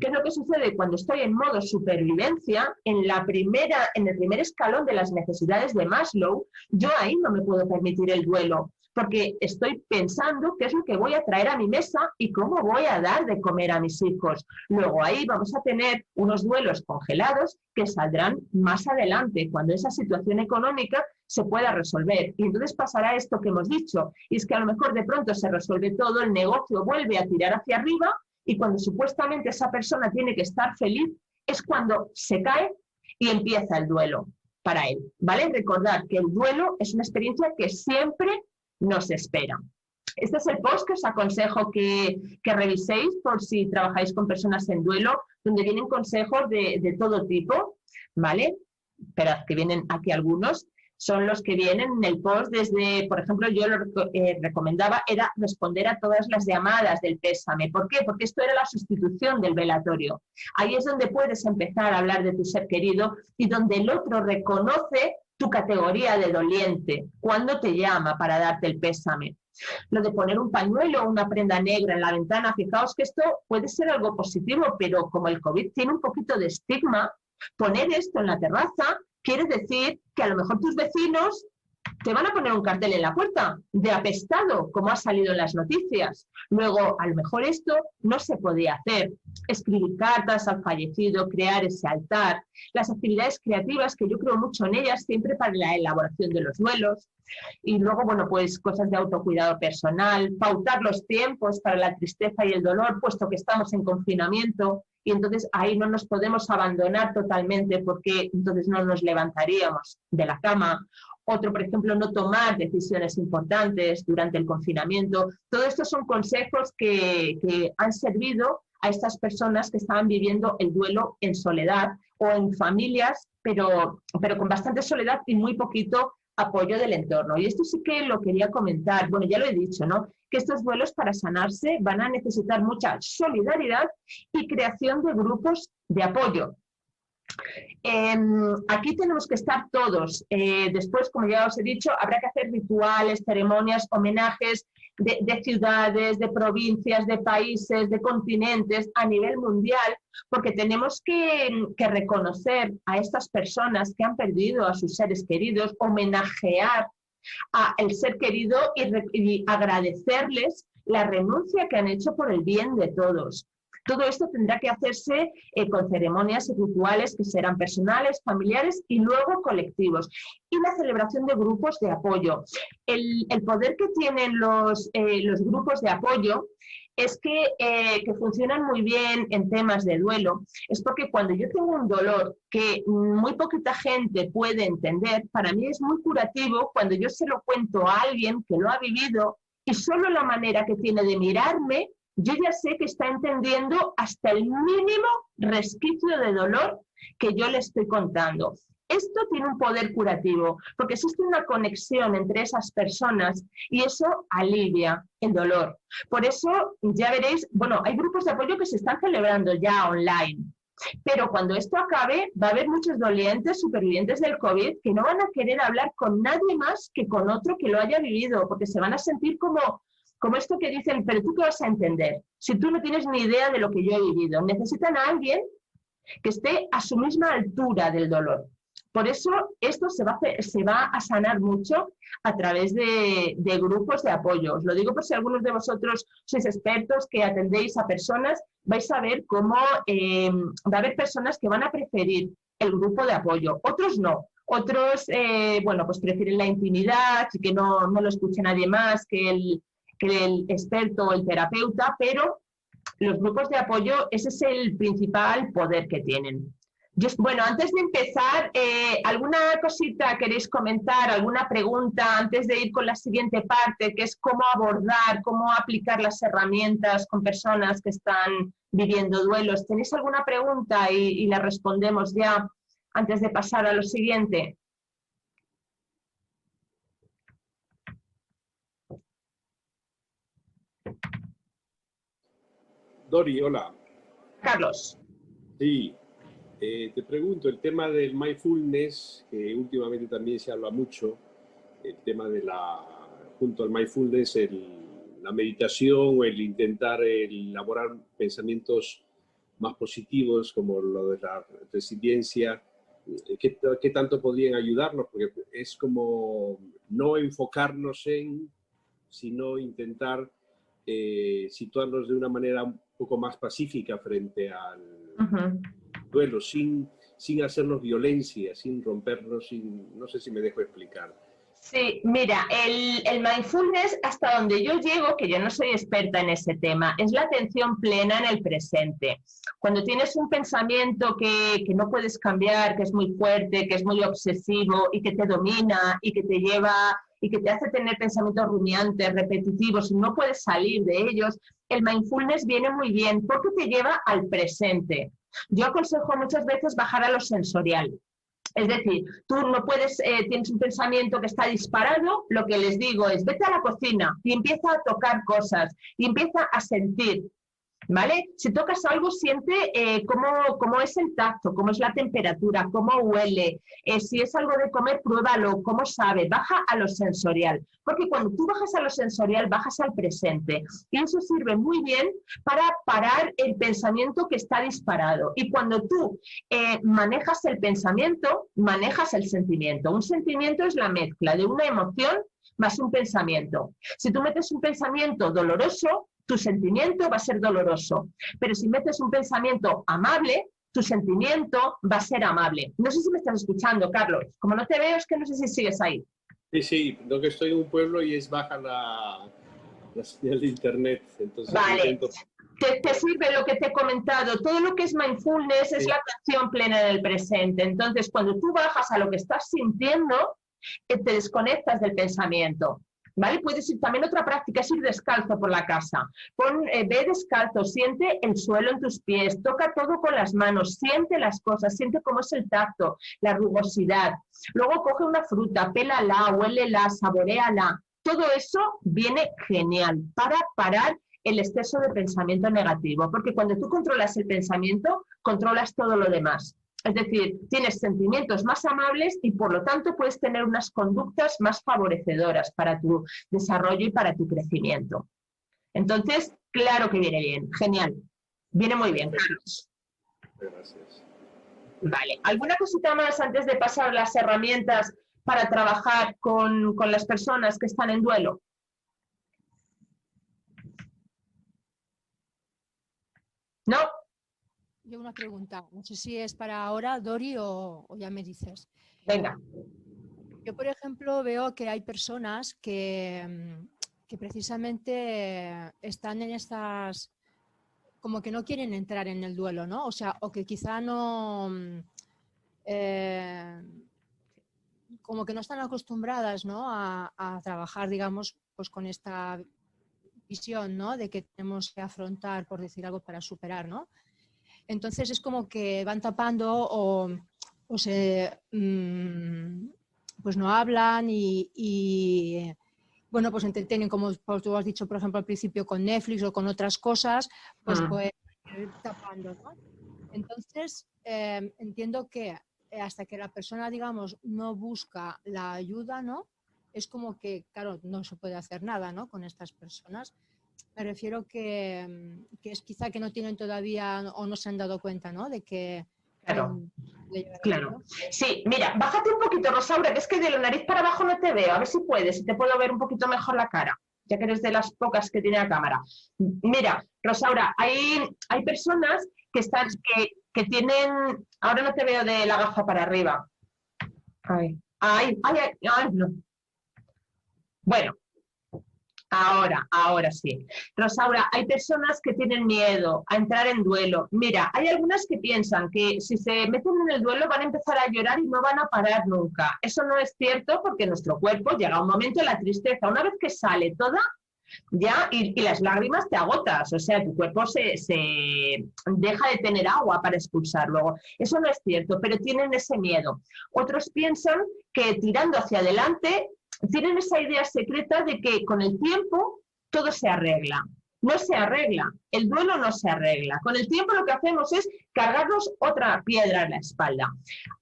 ¿Qué es lo que sucede? Cuando estoy en modo supervivencia, en el primer escalón de las necesidades de Maslow, yo ahí no me puedo permitir el duelo, porque estoy pensando qué es lo que voy a traer a mi mesa y cómo voy a dar de comer a mis hijos. Luego ahí vamos a tener unos duelos congelados que saldrán más adelante, cuando esa situación económica se pueda resolver. Y entonces pasará esto que hemos dicho, y es que a lo mejor de pronto se resuelve todo, el negocio vuelve a tirar hacia arriba, y cuando supuestamente esa persona tiene que estar feliz, es cuando se cae y empieza el duelo para él, ¿vale? Recordad que el duelo es una experiencia que siempre nos espera. Este es el post que os aconsejo que reviséis por si trabajáis con personas en duelo, donde vienen consejos de todo tipo, ¿vale? Esperad que vienen aquí algunos. son los que vienen en el post desde, por ejemplo, yo lo recomendaba, era responder a todas las llamadas del pésame. ¿Por qué? Porque esto era la sustitución del velatorio. Ahí es donde puedes empezar a hablar de tu ser querido y donde el otro reconoce tu categoría de doliente, cuando te llama para darte el pésame. Lo de poner un pañuelo o una prenda negra en la ventana, fijaos que esto puede ser algo positivo, pero como el COVID tiene un poquito de estigma, poner esto en la terraza quiere decir que a lo mejor tus vecinos te van a poner un cartel en la puerta de apestado, como ha salido en las noticias. Luego, a lo mejor esto no se podía hacer. Escribir cartas al fallecido, crear ese altar, las actividades creativas, que yo creo mucho en ellas, siempre para la elaboración de los duelos. Y luego, bueno, pues cosas de autocuidado personal, pautar los tiempos para la tristeza y el dolor, puesto que estamos en confinamiento. Y entonces ahí no nos podemos abandonar totalmente, porque entonces no nos levantaríamos de la cama. Otro, por ejemplo, no tomar decisiones importantes durante el confinamiento. Todo esto son consejos que han servido a estas personas que estaban viviendo el duelo en soledad o en familias, pero con bastante soledad y muy poquito apoyo del entorno. Y esto sí que lo quería comentar. Bueno, ya lo he dicho, ¿no? Que estos duelos, para sanarse, van a necesitar mucha solidaridad y creación de grupos de apoyo. Aquí tenemos que estar todos. Después, como ya os he dicho, habrá que hacer rituales, ceremonias, homenajes de ciudades, de provincias, de países, de continentes a nivel mundial, porque tenemos que reconocer a estas personas que han perdido a sus seres queridos, homenajear al ser querido y agradecerles la renuncia que han hecho por el bien de todos. Todo esto tendrá que hacerse con ceremonias y rituales que serán personales, familiares y luego colectivos. Y la celebración de grupos de apoyo. El poder que tienen los grupos de apoyo es que funcionan muy bien en temas de duelo. Es porque cuando yo tengo un dolor que muy poquita gente puede entender, para mí es muy curativo cuando yo se lo cuento a alguien que lo ha vivido y solo la manera que tiene de mirarme, yo ya sé que está entendiendo hasta el mínimo resquicio de dolor que yo le estoy contando. Esto tiene un poder curativo, porque existe una conexión entre esas personas y eso alivia el dolor. Por eso, ya veréis, bueno, hay grupos de apoyo que se están celebrando ya online, pero cuando esto acabe va a haber muchos dolientes, supervivientes del COVID, que no van a querer hablar con nadie más que con otro que lo haya vivido, porque se van a sentir como esto que dicen, pero tú qué vas a entender, si tú no tienes ni idea de lo que yo he vivido. Necesitan a alguien que esté a su misma altura del dolor. Por eso esto se va a sanar mucho a través de grupos de apoyo. Os lo digo por si algunos de vosotros sois expertos que atendéis a personas, vais a ver cómo va a haber personas que van a preferir el grupo de apoyo, otros no. Otros, bueno, pues prefieren la intimidad y que no lo escuche nadie más que el experto o el terapeuta, pero los grupos de apoyo, ese es el principal poder que tienen. Bueno, antes de empezar, ¿alguna cosita queréis comentar? ¿Alguna pregunta antes de ir con la siguiente parte, que es cómo abordar, cómo aplicar las herramientas con personas que están viviendo duelos? ¿Tenéis alguna pregunta y la respondemos ya antes de pasar a lo siguiente? Dori, hola. Carlos. Sí, te pregunto, el tema del mindfulness, que últimamente también se habla mucho, el tema de junto al mindfulness, la meditación o el intentar elaborar pensamientos más positivos, como lo de la resiliencia, ¿qué tanto podrían ayudarnos? Porque es como no enfocarnos sino intentar situarnos de una manera un poco más pacífica frente al duelo, sin hacernos violencia, sin rompernos, no sé si me dejo explicar. Sí, mira, el mindfulness, hasta donde yo llego, que yo no soy experta en ese tema, es la atención plena en el presente. Cuando tienes un pensamiento que no puedes cambiar, que es muy fuerte, que es muy obsesivo y que te domina y que te lleva y que te hace tener pensamientos rumiantes, repetitivos, y no puedes salir de ellos, el mindfulness viene muy bien porque te lleva al presente. Yo aconsejo muchas veces bajar a lo sensorial. Es decir, tú no puedes, tienes un pensamiento que está disparado, lo que les digo es, vete a la cocina y empieza a tocar cosas y empieza a sentir. ¿Vale? Si tocas algo, siente cómo es el tacto, cómo es la temperatura, cómo huele. Si es algo de comer, pruébalo, cómo sabe. Baja a lo sensorial. Porque cuando tú bajas a lo sensorial, bajas al presente. Y eso sirve muy bien para parar el pensamiento que está disparado. Y cuando tú manejas el pensamiento, manejas el sentimiento. Un sentimiento es la mezcla de una emoción más un pensamiento. Si tú metes un pensamiento doloroso, tu sentimiento va a ser doloroso. Pero si metes un pensamiento amable, tu sentimiento va a ser amable. No sé si me estás escuchando, Carlos. Como no te veo, es que no sé si sigues ahí. Sí, sí, lo que estoy en un pueblo y es baja la señal de internet. Entonces vale. intento... Te sirve lo que te he comentado. Todo lo que es mindfulness es la atención plena en el presente. Entonces, cuando tú bajas a lo que estás sintiendo, te desconectas del pensamiento. ¿Vale? Puedes ir, también otra práctica es ir descalzo por la casa. Ve descalzo, siente el suelo en tus pies, toca todo con las manos, siente las cosas, siente cómo es el tacto, la rugosidad. Luego coge una fruta, pélala, huélela, saboréala. Todo eso viene genial para parar el exceso de pensamiento negativo, porque cuando tú controlas el pensamiento, controlas todo lo demás. Es decir, tienes sentimientos más amables y por lo tanto puedes tener unas conductas más favorecedoras para tu desarrollo y para tu crecimiento. Entonces, claro que viene bien, genial. Viene muy bien, Carlos. Gracias. Vale, ¿alguna cosita más antes de pasar las herramientas para trabajar con las personas que están en duelo? ¿No? Yo una pregunta, no sé si es para ahora, Dori, o ya me dices. Venga. Yo, por ejemplo, veo que hay personas que precisamente están en estas, como que no quieren entrar en el duelo, ¿no? O sea, o que quizá no, como que no están acostumbradas, ¿no? a trabajar, digamos, pues con esta visión, ¿no? De que tenemos que afrontar, por decir algo, para superar, ¿no? Entonces es como que van tapando o pues no hablan y bueno, pues entretienen, como tú has dicho, por ejemplo, al principio con Netflix o con otras cosas, pues ir tapando, ¿no? Entonces entiendo que hasta que la persona, digamos, no busca la ayuda, ¿no? Es como que, claro, no se puede hacer nada, ¿no? Con estas personas. Me refiero que es quizá que no tienen todavía o no se han dado cuenta, ¿no? De que... Claro, claro. Sí, mira, bájate un poquito, Rosaura, que es que de la nariz para abajo no te veo. A ver si puedes, si te puedo ver un poquito mejor la cara, ya que eres de las pocas que tiene la cámara. Mira, Rosaura, hay personas que están, que tienen... Ahora no te veo de la gafa para arriba. Ay, no. Bueno. Ahora sí. Rosaura, hay personas que tienen miedo a entrar en duelo. Mira, hay algunas que piensan que si se meten en el duelo van a empezar a llorar y no van a parar nunca. Eso no es cierto porque nuestro cuerpo llega a un momento de la tristeza. Una vez que sale toda, ya, y las lágrimas te agotas. O sea, tu cuerpo se deja de tener agua para expulsar luego. Eso no es cierto, pero tienen ese miedo. Otros piensan que tirando hacia adelante tienen esa idea secreta de que con el tiempo todo se arregla. No se arregla, el duelo no se arregla. Con el tiempo lo que hacemos es cargarnos otra piedra en la espalda.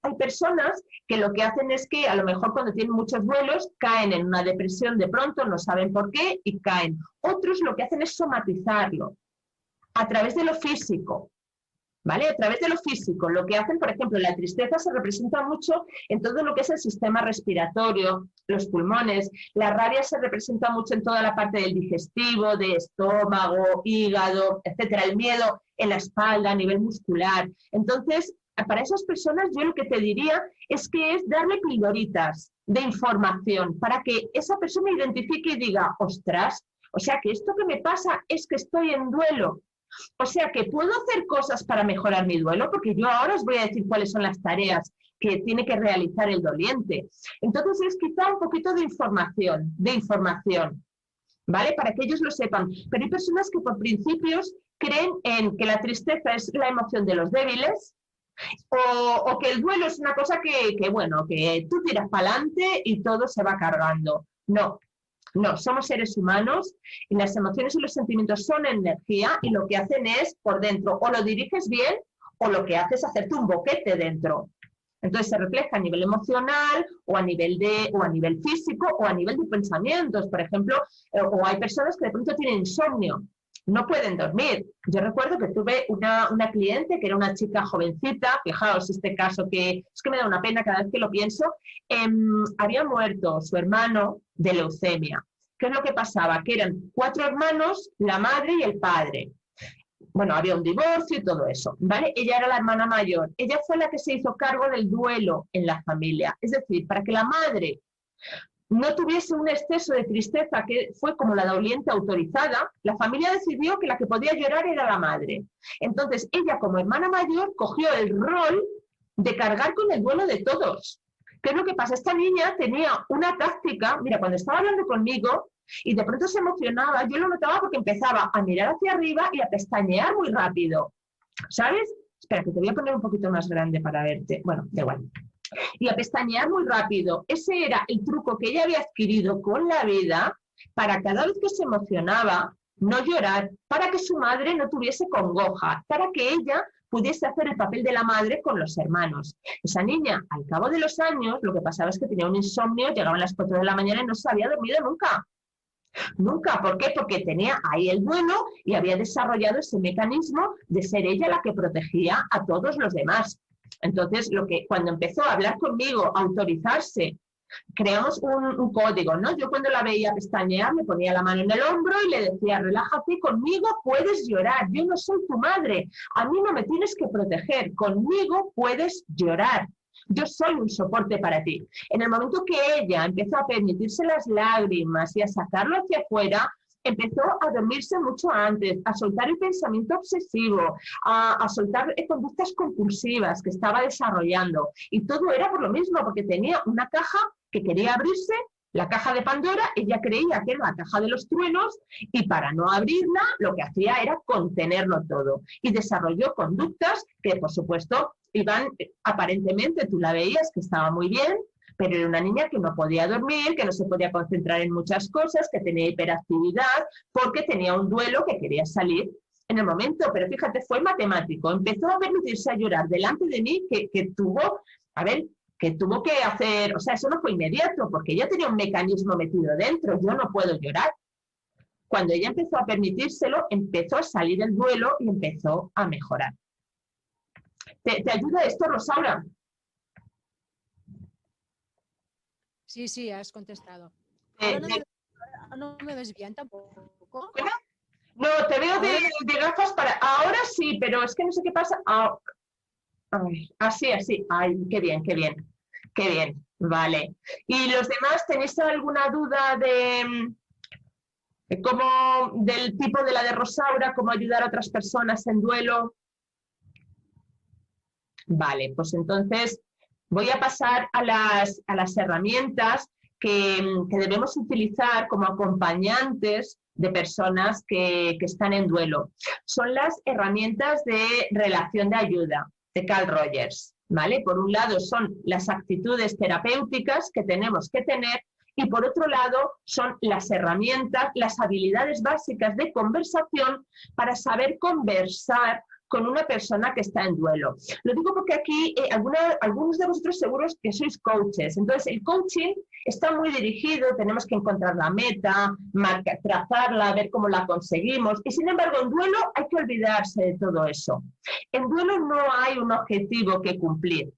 Hay personas que lo que hacen es que a lo mejor cuando tienen muchos duelos caen en una depresión de pronto, no saben por qué y caen. Otros lo que hacen es somatizarlo a través de lo físico. ¿Vale? A través de lo físico, lo que hacen, por ejemplo, la tristeza se representa mucho en todo lo que es el sistema respiratorio, los pulmones, la rabia se representa mucho en toda la parte del digestivo, de estómago, hígado, etcétera, el miedo en la espalda, a nivel muscular. Entonces, para esas personas yo lo que te diría es que es darle pildoritas de información para que esa persona identifique y diga, ostras, o sea que esto que me pasa es que estoy en duelo. O sea que puedo hacer cosas para mejorar mi duelo, porque yo ahora os voy a decir cuáles son las tareas que tiene que realizar el doliente. Entonces es quizá un poquito de información, ¿vale? Para que ellos lo sepan. Pero hay personas que por principios creen en que la tristeza es la emoción de los débiles, O que el duelo es una cosa que bueno, que tú tiras para adelante y todo se va cargando. No, no, somos seres humanos y las emociones y los sentimientos son energía y lo que hacen es por dentro, o lo diriges bien o lo que haces es hacerte un boquete dentro. Entonces se refleja a nivel emocional o a nivel físico o a nivel de pensamientos. Por ejemplo, o hay personas que de pronto tienen insomnio, no pueden dormir. Yo recuerdo que tuve una cliente que era una chica jovencita, fijaos este caso que es que me da una pena cada vez que lo pienso, había muerto su hermano de leucemia. ¿Qué es lo que pasaba? Que eran 4 hermanos, la madre y el padre. Bueno, había un divorcio y todo eso, ¿vale? Ella era la hermana mayor. Ella fue la que se hizo cargo del duelo en la familia. Es decir, para que la madre no tuviese un exceso de tristeza que fue como la doliente autorizada, la familia decidió que la que podía llorar era la madre. Entonces, ella como hermana mayor cogió el rol de cargar con el duelo de todos. ¿Qué es lo que pasa? Esta niña tenía una táctica, mira, cuando estaba hablando conmigo y de pronto se emocionaba, yo lo notaba porque empezaba a mirar hacia arriba y a pestañear muy rápido, ¿sabes? Espera, que te voy a poner un poquito más grande para verte. Bueno, da igual. Y a pestañear muy rápido. Ese era el truco que ella había adquirido con la vida para cada vez que se emocionaba no llorar, para que su madre no tuviese congoja, para que ella pudiese hacer el papel de la madre con los hermanos. Esa niña, al cabo de los años, lo que pasaba es que tenía un insomnio, llegaban a las 4 de la mañana y no se había dormido nunca. Nunca, ¿por qué? Porque tenía ahí el duelo y había desarrollado ese mecanismo de ser ella la que protegía a todos los demás. Entonces, cuando empezó a hablar conmigo, a autorizarse, creamos un código, ¿no? Yo cuando la veía pestañear, me ponía la mano en el hombro y le decía, relájate, conmigo puedes llorar, yo no soy tu madre, a mí no me tienes que proteger, conmigo puedes llorar. Yo soy un soporte para ti. En el momento que ella empezó a permitirse las lágrimas y a sacarlo hacia afuera, empezó a dormirse mucho antes, a soltar el pensamiento obsesivo, a soltar conductas compulsivas que estaba desarrollando. Y todo era por lo mismo, porque tenía una caja que quería abrirse, la caja de Pandora, ella creía que era la caja de los truenos y para no abrirla lo que hacía era contenerlo todo. Y desarrolló conductas que, por supuesto, iban, aparentemente tú la veías que estaba muy bien, pero era una niña que no podía dormir, que no se podía concentrar en muchas cosas, que tenía hiperactividad, porque tenía un duelo que quería salir en el momento. Pero fíjate, fue matemático. Empezó a permitirse a llorar delante de mí, que tuvo que hacer, o sea, eso no fue inmediato, porque ella tenía un mecanismo metido dentro, yo no puedo llorar. Cuando ella empezó a permitírselo, empezó a salir el duelo y empezó a mejorar. ¿Te ayuda esto, Rosaura? Sí, has contestado. No me ves bien tampoco. ¿Bueno? No, te veo de gafas para... Ahora sí, pero es que no sé qué pasa. Así. Ay, qué bien. Vale. ¿Y los demás tenéis alguna duda de cómo, del tipo de la de Rosaura, cómo ayudar a otras personas en duelo? Vale, pues entonces voy a pasar a las herramientas que debemos utilizar como acompañantes de personas que están en duelo. Son las herramientas de relación de ayuda de Carl Rogers, ¿vale? Por un lado son las actitudes terapéuticas que tenemos que tener y por otro lado son las herramientas, las habilidades básicas de conversación para saber conversar con una persona que está en duelo. Lo digo porque aquí algunos de vosotros seguros que sois coaches. Entonces, el coaching está muy dirigido, tenemos que encontrar la meta, trazarla, ver cómo la conseguimos. Y sin embargo, en duelo hay que olvidarse de todo eso. En duelo no hay un objetivo que cumplir.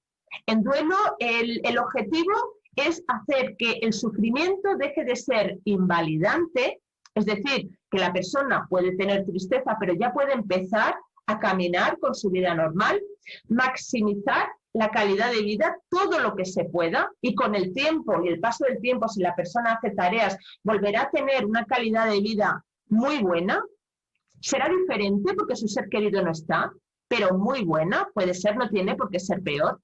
En duelo, el objetivo es hacer que el sufrimiento deje de ser invalidante, es decir, que la persona puede tener tristeza, pero ya puede empezar a caminar con su vida normal, maximizar la calidad de vida todo lo que se pueda y con el tiempo y el paso del tiempo, si la persona hace tareas, volverá a tener una calidad de vida muy buena. Será diferente porque su ser querido no está, pero muy buena, puede ser, no tiene por qué ser peor.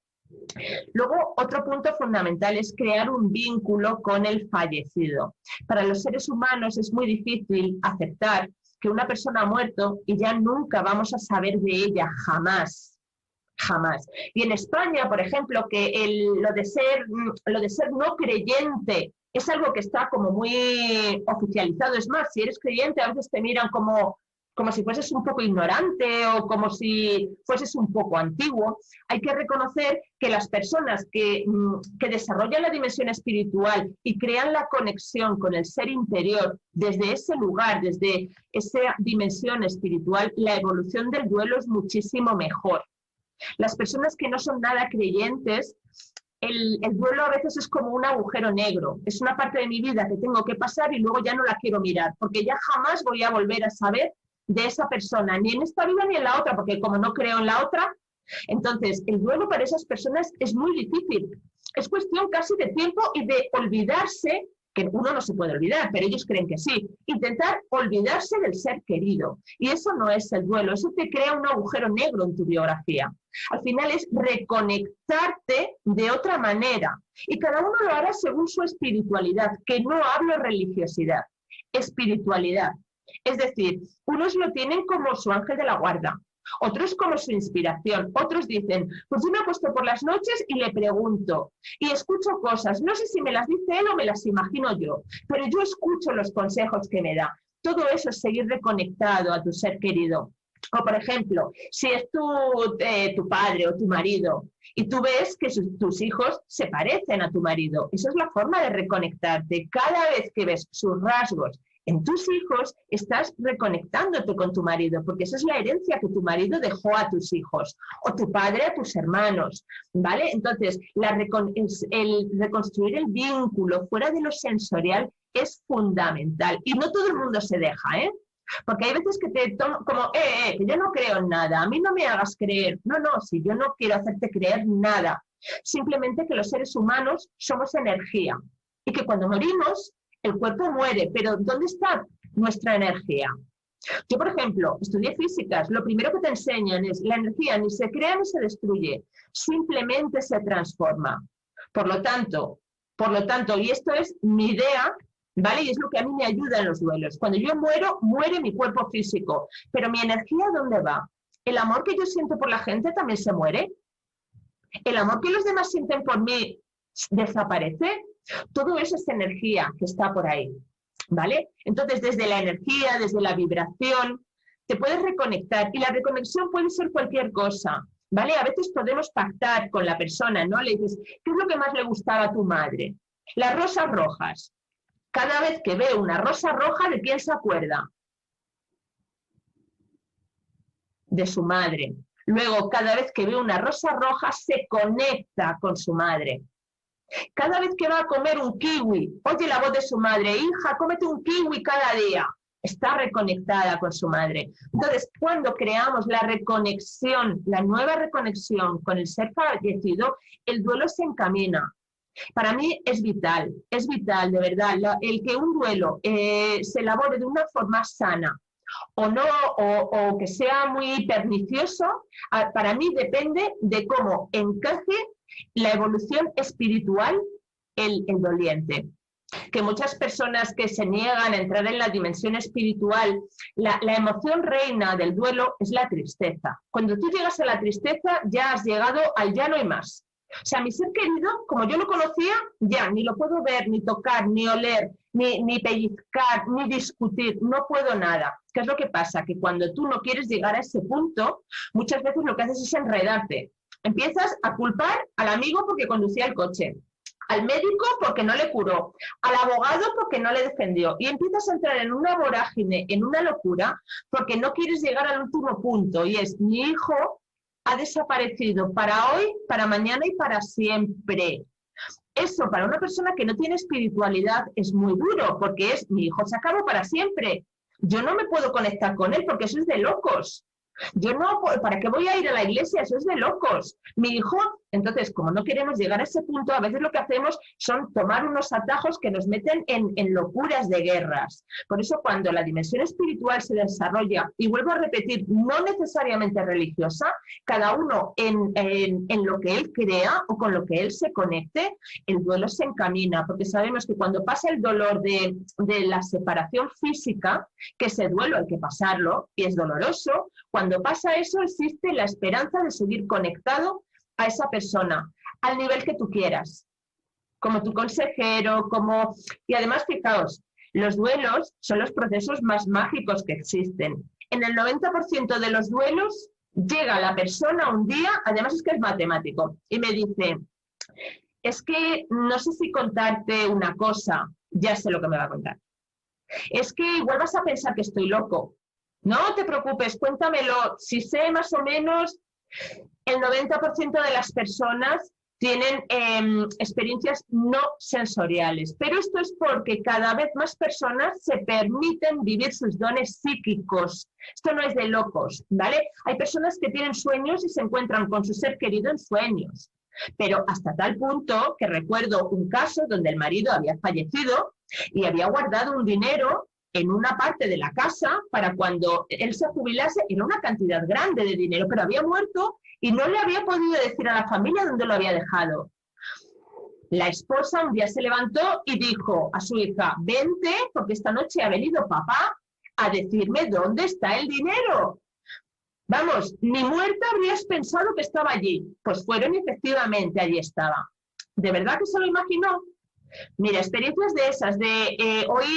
Luego, otro punto fundamental es crear un vínculo con el fallecido. Para los seres humanos es muy difícil aceptar que una persona ha muerto y ya nunca vamos a saber de ella, jamás. jamás. Y en España, por ejemplo, que lo de ser no creyente es algo que está como muy oficializado. Es más, si eres creyente, a veces te miran como si fueses un poco ignorante o como si fueses un poco antiguo. Hay que reconocer que las personas que desarrollan la dimensión espiritual y crean la conexión con el ser interior desde ese lugar, desde esa dimensión espiritual, la evolución del duelo es muchísimo mejor. Las personas que no son nada creyentes, el duelo a veces es como un agujero negro. Es una parte de mi vida que tengo que pasar y luego ya no la quiero mirar, porque ya jamás voy a volver a saber de esa persona, ni en esta vida ni en la otra, porque como no creo en la otra, entonces el duelo para esas personas es muy difícil. Es cuestión casi de tiempo y de olvidarse, que uno no se puede olvidar, pero ellos creen que sí, intentar olvidarse del ser querido. Y eso no es el duelo, eso te crea un agujero negro en tu biografía. Al final es reconectarte de otra manera. Y cada uno lo hará según su espiritualidad, que no hablo religiosidad, espiritualidad. Es decir, unos lo tienen como su ángel de la guarda, otros como su inspiración, otros dicen, pues yo me acuesto por las noches y le pregunto, y escucho cosas, no sé si me las dice él o me las imagino yo, pero yo escucho los consejos que me da. Todo eso es seguir reconectado a tu ser querido. O, por ejemplo, si es tu padre o tu marido y tú ves que tus hijos se parecen a tu marido, esa es la forma de reconectarte. Cada vez que ves sus rasgos en tus hijos, estás reconectándote con tu marido, porque esa es la herencia que tu marido dejó a tus hijos, o tu padre a tus hermanos, ¿vale? Entonces, el reconstruir el vínculo fuera de lo sensorial es fundamental. Y no todo el mundo se deja, ¿eh? Porque hay veces que te toman como, que yo no creo en nada, a mí no me hagas creer. No, si yo no quiero hacerte creer nada. Simplemente que los seres humanos somos energía y que cuando morimos, el cuerpo muere, pero ¿dónde está nuestra energía? Yo, por ejemplo, estudié físicas. Lo primero que te enseñan es la energía ni se crea ni se destruye, simplemente se transforma. Por lo tanto, y esto es mi idea, ¿vale? Y es lo que a mí me ayuda en los duelos. Cuando yo muero, muere mi cuerpo físico, pero mi energía, ¿dónde va? ¿El amor que yo siento por la gente también se muere? ¿El amor que los demás sienten por mí desaparece? Todo eso es energía que está por ahí, ¿vale? Entonces, desde la energía, desde la vibración, te puedes reconectar. Y la reconexión puede ser cualquier cosa, ¿vale? A veces podemos pactar con la persona, ¿no? Le dices, ¿qué es lo que más le gustaba a tu madre? Las rosas rojas. Cada vez que ve una rosa roja, ¿de quién se acuerda? De su madre. Luego, cada vez que ve una rosa roja, se conecta con su madre. Cada vez que va a comer un kiwi, oye la voz de su madre, hija, cómete un kiwi cada día. Está reconectada con su madre. Entonces, cuando creamos la reconexión, la nueva reconexión con el ser fallecido, el duelo se encamina. Para mí es vital, de verdad, el que un duelo se elabore de una forma sana o no, o que sea muy pernicioso, para mí depende de cómo encaje la evolución espiritual el doliente. Que muchas personas que se niegan a entrar en la dimensión espiritual, la emoción reina del duelo es la tristeza. Cuando tú llegas a la tristeza, ya has llegado al ya no hay más. O sea, mi ser querido, como yo lo conocía, ya ni lo puedo ver, ni tocar, ni oler, ni pellizcar, ni discutir, no puedo nada. ¿Qué es lo que pasa? Que cuando tú no quieres llegar a ese punto, muchas veces lo que haces es enredarte. Empiezas a culpar al amigo porque conducía el coche, al médico porque no le curó, al abogado porque no le defendió. Y empiezas a entrar en una vorágine, en una locura, porque no quieres llegar al último punto, y es mi hijo ha desaparecido para hoy, para mañana y para siempre. Eso para una persona que no tiene espiritualidad es muy duro, porque es mi hijo se acabó para siempre. Yo no me puedo conectar con él porque eso es de locos. Yo no, ¿para qué voy a ir a la iglesia? Eso es de locos. Mi hijo, entonces, como no queremos llegar a ese punto, a veces lo que hacemos son tomar unos atajos que nos meten en locuras de guerras. Por eso, cuando la dimensión espiritual se desarrolla, y vuelvo a repetir, no necesariamente religiosa, cada uno en lo que él crea o con lo que él se conecte, el duelo se encamina, porque sabemos que cuando pasa el dolor de la separación física, que ese duelo hay que pasarlo, y es doloroso, cuando pasa eso existe la esperanza de seguir conectado a esa persona, al nivel que tú quieras, como tu consejero, como... Y además, fijaos, los duelos son los procesos más mágicos que existen. En el 90% de los duelos llega la persona un día, además es que es matemático, y me dice, es que no sé si contarte una cosa, ya sé lo que me va a contar. Es que igual vas a pensar que estoy loco. No te preocupes, cuéntamelo. Si sé más o menos, el 90% de las personas tienen experiencias no sensoriales. Pero esto es porque cada vez más personas se permiten vivir sus dones psíquicos. Esto no es de locos, ¿vale? Hay personas que tienen sueños y se encuentran con su ser querido en sueños. Pero hasta tal punto que recuerdo un caso donde el marido había fallecido y había guardado un dinero en una parte de la casa para cuando él se jubilase, era una cantidad grande de dinero, pero había muerto y no le había podido decir a la familia dónde lo había dejado. La esposa un día se levantó y dijo a su hija, vente, porque esta noche ha venido papá a decirme dónde está el dinero. Vamos, ni muerta habrías pensado que estaba allí. Pues fueron y efectivamente allí estaba. ¿De verdad que se lo imaginó? Mira, experiencias de esas, hoy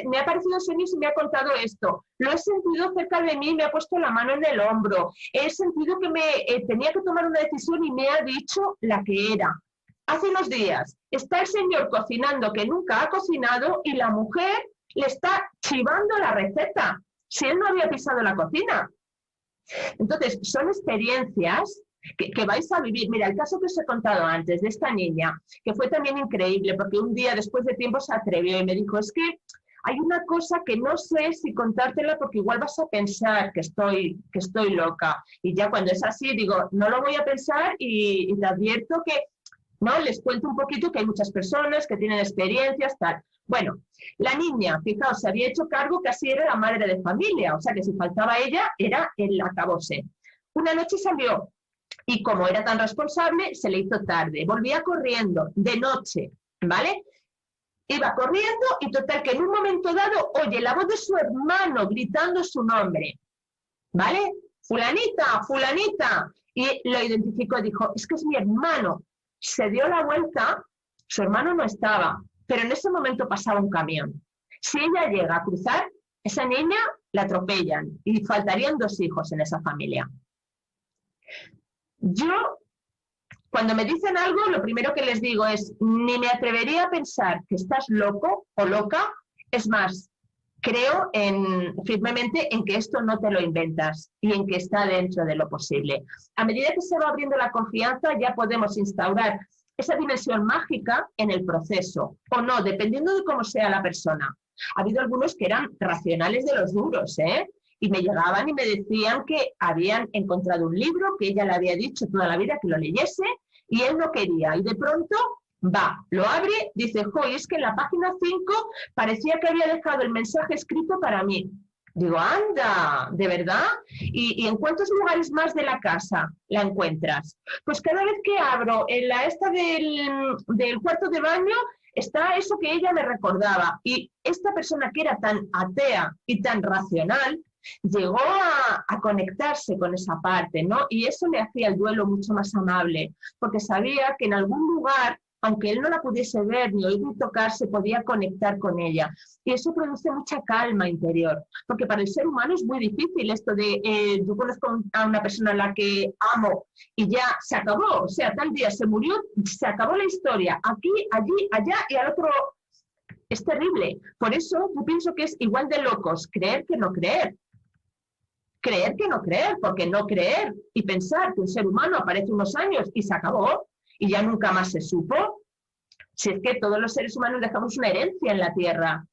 me ha aparecido sueños y me ha contado esto, lo he sentido cerca de mí, me ha puesto la mano en el hombro, he sentido que tenía que tomar una decisión y me ha dicho la que era. Hace unos días está el señor cocinando que nunca ha cocinado y la mujer le está chivando la receta, si él no había pisado la cocina. Entonces, son experiencias que vais a vivir. Mira, el caso que os he contado antes de esta niña, que fue también increíble, porque un día después de tiempo se atrevió y me dijo, es que hay una cosa que no sé si contártela porque igual vas a pensar que estoy loca. Y ya cuando es así, digo, no lo voy a pensar y te advierto que, no, les cuento un poquito que hay muchas personas que tienen experiencias, tal. Bueno, la niña, fijaos, se había hecho cargo, casi era la madre de familia, o sea que si faltaba ella, era el acabose. Una noche salió y como era tan responsable, se le hizo tarde. Volvía corriendo de noche, ¿vale? Iba corriendo y total que en un momento dado oye la voz de su hermano gritando su nombre, ¿vale? Fulanita, fulanita. Y lo identificó, dijo, es que es mi hermano. Se dio la vuelta, su hermano no estaba, pero en ese momento pasaba un camión. Si ella llega a cruzar, esa niña la atropellan y faltarían 2 hijos en esa familia. Yo, cuando me dicen algo, lo primero que les digo es, ni me atrevería a pensar que estás loco o loca, es más, creo firmemente en que esto no te lo inventas y en que está dentro de lo posible. A medida que se va abriendo la confianza, ya podemos instaurar esa dimensión mágica en el proceso, o no, dependiendo de cómo sea la persona. Ha habido algunos que eran racionales de los duros, y me llegaban y me decían que habían encontrado un libro que ella le había dicho toda la vida que lo leyese y él no quería. Y de pronto va, lo abre, dice, joder, es que en la página 5 parecía que había dejado el mensaje escrito para mí. Digo, anda, ¿de verdad? ¿Y en cuántos lugares más de la casa la encuentras? Pues cada vez que abro en la esta del cuarto de baño, está eso que ella me recordaba. Y esta persona que era tan atea y tan racional, llegó a conectarse con esa parte, ¿no? Y eso le hacía el duelo mucho más amable, porque sabía que en algún lugar, aunque él no la pudiese ver ni oír ni tocar, se podía conectar con ella. Y eso produce mucha calma interior, porque para el ser humano es muy difícil esto de, yo conozco a una persona a la que amo y ya se acabó, o sea, tal día se murió, se acabó la historia, aquí, allí, allá y al otro. Es terrible. Por eso yo pienso que es igual de locos creer que no creer. Creer que no creer, porque no creer y pensar que un ser humano aparece unos años y se acabó y ya nunca más se supo. Si es que todos los seres humanos dejamos una herencia en la Tierra.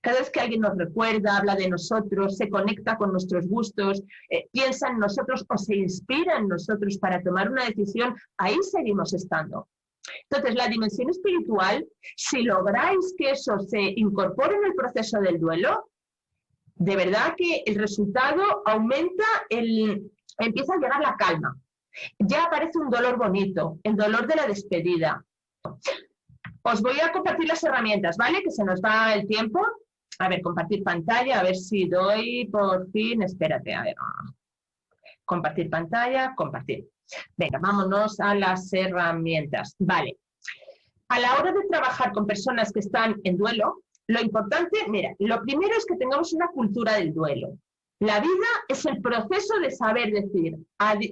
Cada vez que alguien nos recuerda, habla de nosotros, se conecta con nuestros gustos, piensa en nosotros o se inspira en nosotros para tomar una decisión, ahí seguimos estando. Entonces, la dimensión espiritual, si lográis que eso se incorpore en el proceso del duelo, de verdad que el resultado aumenta, empieza a llegar la calma. Ya aparece un dolor bonito, el dolor de la despedida. Os voy a compartir las herramientas, ¿vale? Que se nos va el tiempo. A ver, compartir pantalla, a ver si doy por fin, espérate, a ver. Compartir pantalla, compartir. Venga, vámonos a las herramientas. Vale. A la hora de trabajar con personas que están en duelo, lo importante, mira, lo primero es que tengamos una cultura del duelo. La vida es el proceso de saber decir,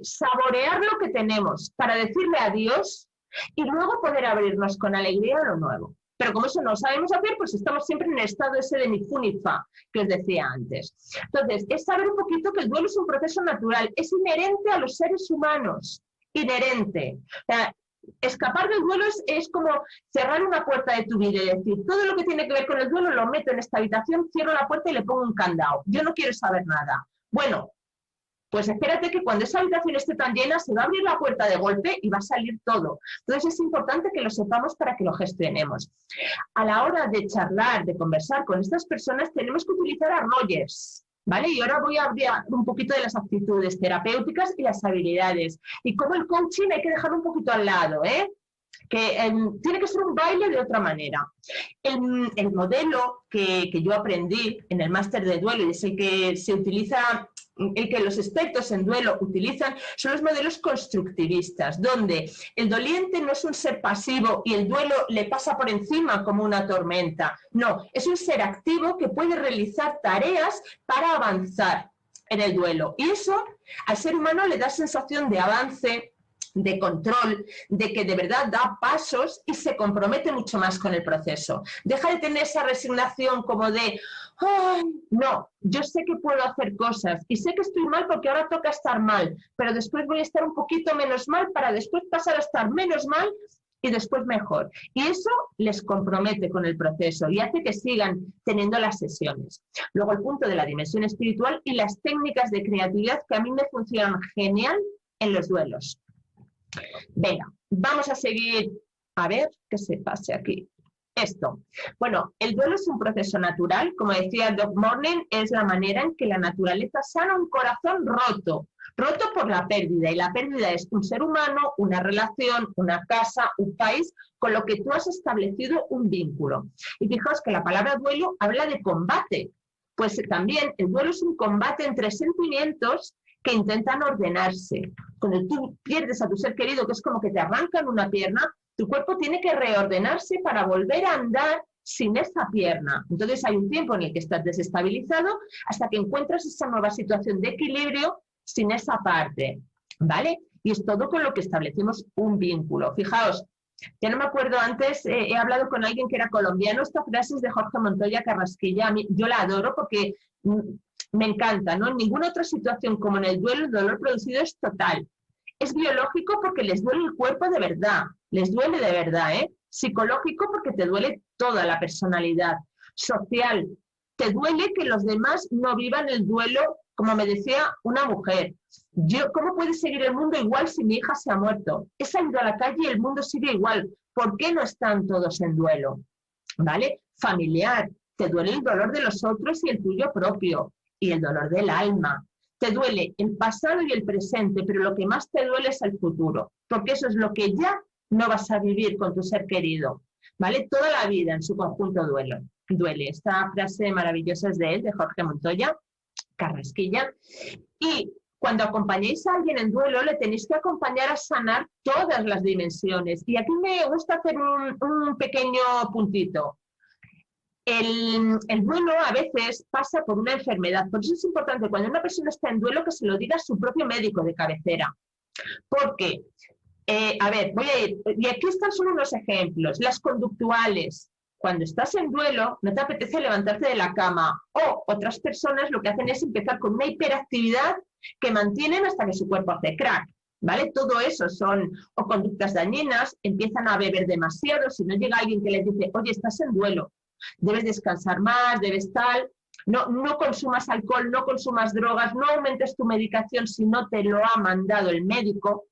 saborear lo que tenemos para decirle adiós y luego poder abrirnos con alegría a lo nuevo. Pero como eso no lo sabemos hacer, pues estamos siempre en el estado ese de ni fu ni fa, que os decía antes. Entonces, es saber un poquito que el duelo es un proceso natural, es inherente a los seres humanos, inherente. O sea, escapar del duelo es como cerrar una puerta de tu vida y decir, todo lo que tiene que ver con el duelo lo meto en esta habitación, cierro la puerta y le pongo un candado. Yo no quiero saber nada. Bueno, pues espérate que cuando esa habitación esté tan llena se va a abrir la puerta de golpe y va a salir todo. Entonces es importante que lo sepamos para que lo gestionemos. A la hora de charlar, de conversar con estas personas tenemos que utilizar a Rogers, ¿vale? Y ahora voy a hablar un poquito de las actitudes terapéuticas y las habilidades. Y cómo el coaching hay que dejarlo un poquito al lado, ¿eh? Que tiene que ser un baile de otra manera. El modelo que yo aprendí en el máster de duelo, y es el que se utiliza, el que los expertos en duelo utilizan, son los modelos constructivistas, donde el doliente no es un ser pasivo y el duelo le pasa por encima como una tormenta. No, es un ser activo que puede realizar tareas para avanzar en el duelo. Y eso al ser humano le da sensación de avance, de control, de que de verdad da pasos y se compromete mucho más con el proceso. Deja de tener esa resignación como de, ¡ay! No, yo sé que puedo hacer cosas y sé que estoy mal porque ahora toca estar mal, pero después voy a estar un poquito menos mal para después pasar a estar menos mal y después mejor. Y eso les compromete con el proceso y hace que sigan teniendo las sesiones. Luego el punto de la dimensión espiritual y las técnicas de creatividad que a mí me funcionan genial en los duelos. Venga, vamos a seguir, a ver qué se pase aquí. Esto. Bueno, el duelo es un proceso natural, como decía Doc Morning, es la manera en que la naturaleza sana un corazón roto por la pérdida, y la pérdida es un ser humano, una relación, una casa, un país, con lo que tú has establecido un vínculo. Y fijaos que la palabra duelo habla de combate, pues también el duelo es un combate entre sentimientos que intentan ordenarse. Cuando tú pierdes a tu ser querido, que es como que te arrancan una pierna, tu cuerpo tiene que reordenarse para volver a andar sin esa pierna. Entonces hay un tiempo en el que estás desestabilizado hasta que encuentras esa nueva situación de equilibrio sin esa parte, ¿vale? Y es todo con lo que establecemos un vínculo. Fijaos, ya no me acuerdo antes, he hablado con alguien que era colombiano, esta frase es de Jorge Montoya Carrasquilla, a mí, yo la adoro porque me encanta, ¿no? En ninguna otra situación como en el duelo, el dolor producido es total. Es biológico porque les duele el cuerpo de verdad, les duele de verdad, ¿eh? Psicológico porque te duele toda la personalidad. Social, te duele que los demás no vivan el duelo, como me decía una mujer. ¿Cómo puede seguir el mundo igual si mi hija se ha muerto? He salido a la calle y el mundo sigue igual. ¿Por qué no están todos en duelo? ¿Vale? Familiar, te duele el dolor de los otros y el tuyo propio. Y el dolor del alma. Te duele el pasado y el presente, pero lo que más te duele es el futuro, porque eso es lo que ya no vas a vivir con tu ser querido, ¿vale? Toda la vida en su conjunto duele. Esta frase maravillosa es de él, de Jorge Montoya Carrasquilla. Y cuando acompañéis a alguien en duelo, le tenéis que acompañar a sanar todas las dimensiones. Y aquí me gusta hacer un pequeño puntito. El duelo a veces pasa por una enfermedad, por eso es importante cuando una persona está en duelo que se lo diga a su propio médico de cabecera. Porque, a ver, voy a ir, y aquí están solo unos ejemplos, las conductuales. Cuando estás en duelo, no te apetece levantarte de la cama, o otras personas lo que hacen es empezar con una hiperactividad que mantienen hasta que su cuerpo hace crack. ¿Vale? Todo eso son o conductas dañinas, empiezan a beber demasiado, si no llega alguien que les dice, oye, estás en duelo, debes descansar más, debes tal, no consumas alcohol, no consumas drogas, no aumentes tu medicación si no te lo ha mandado el médico,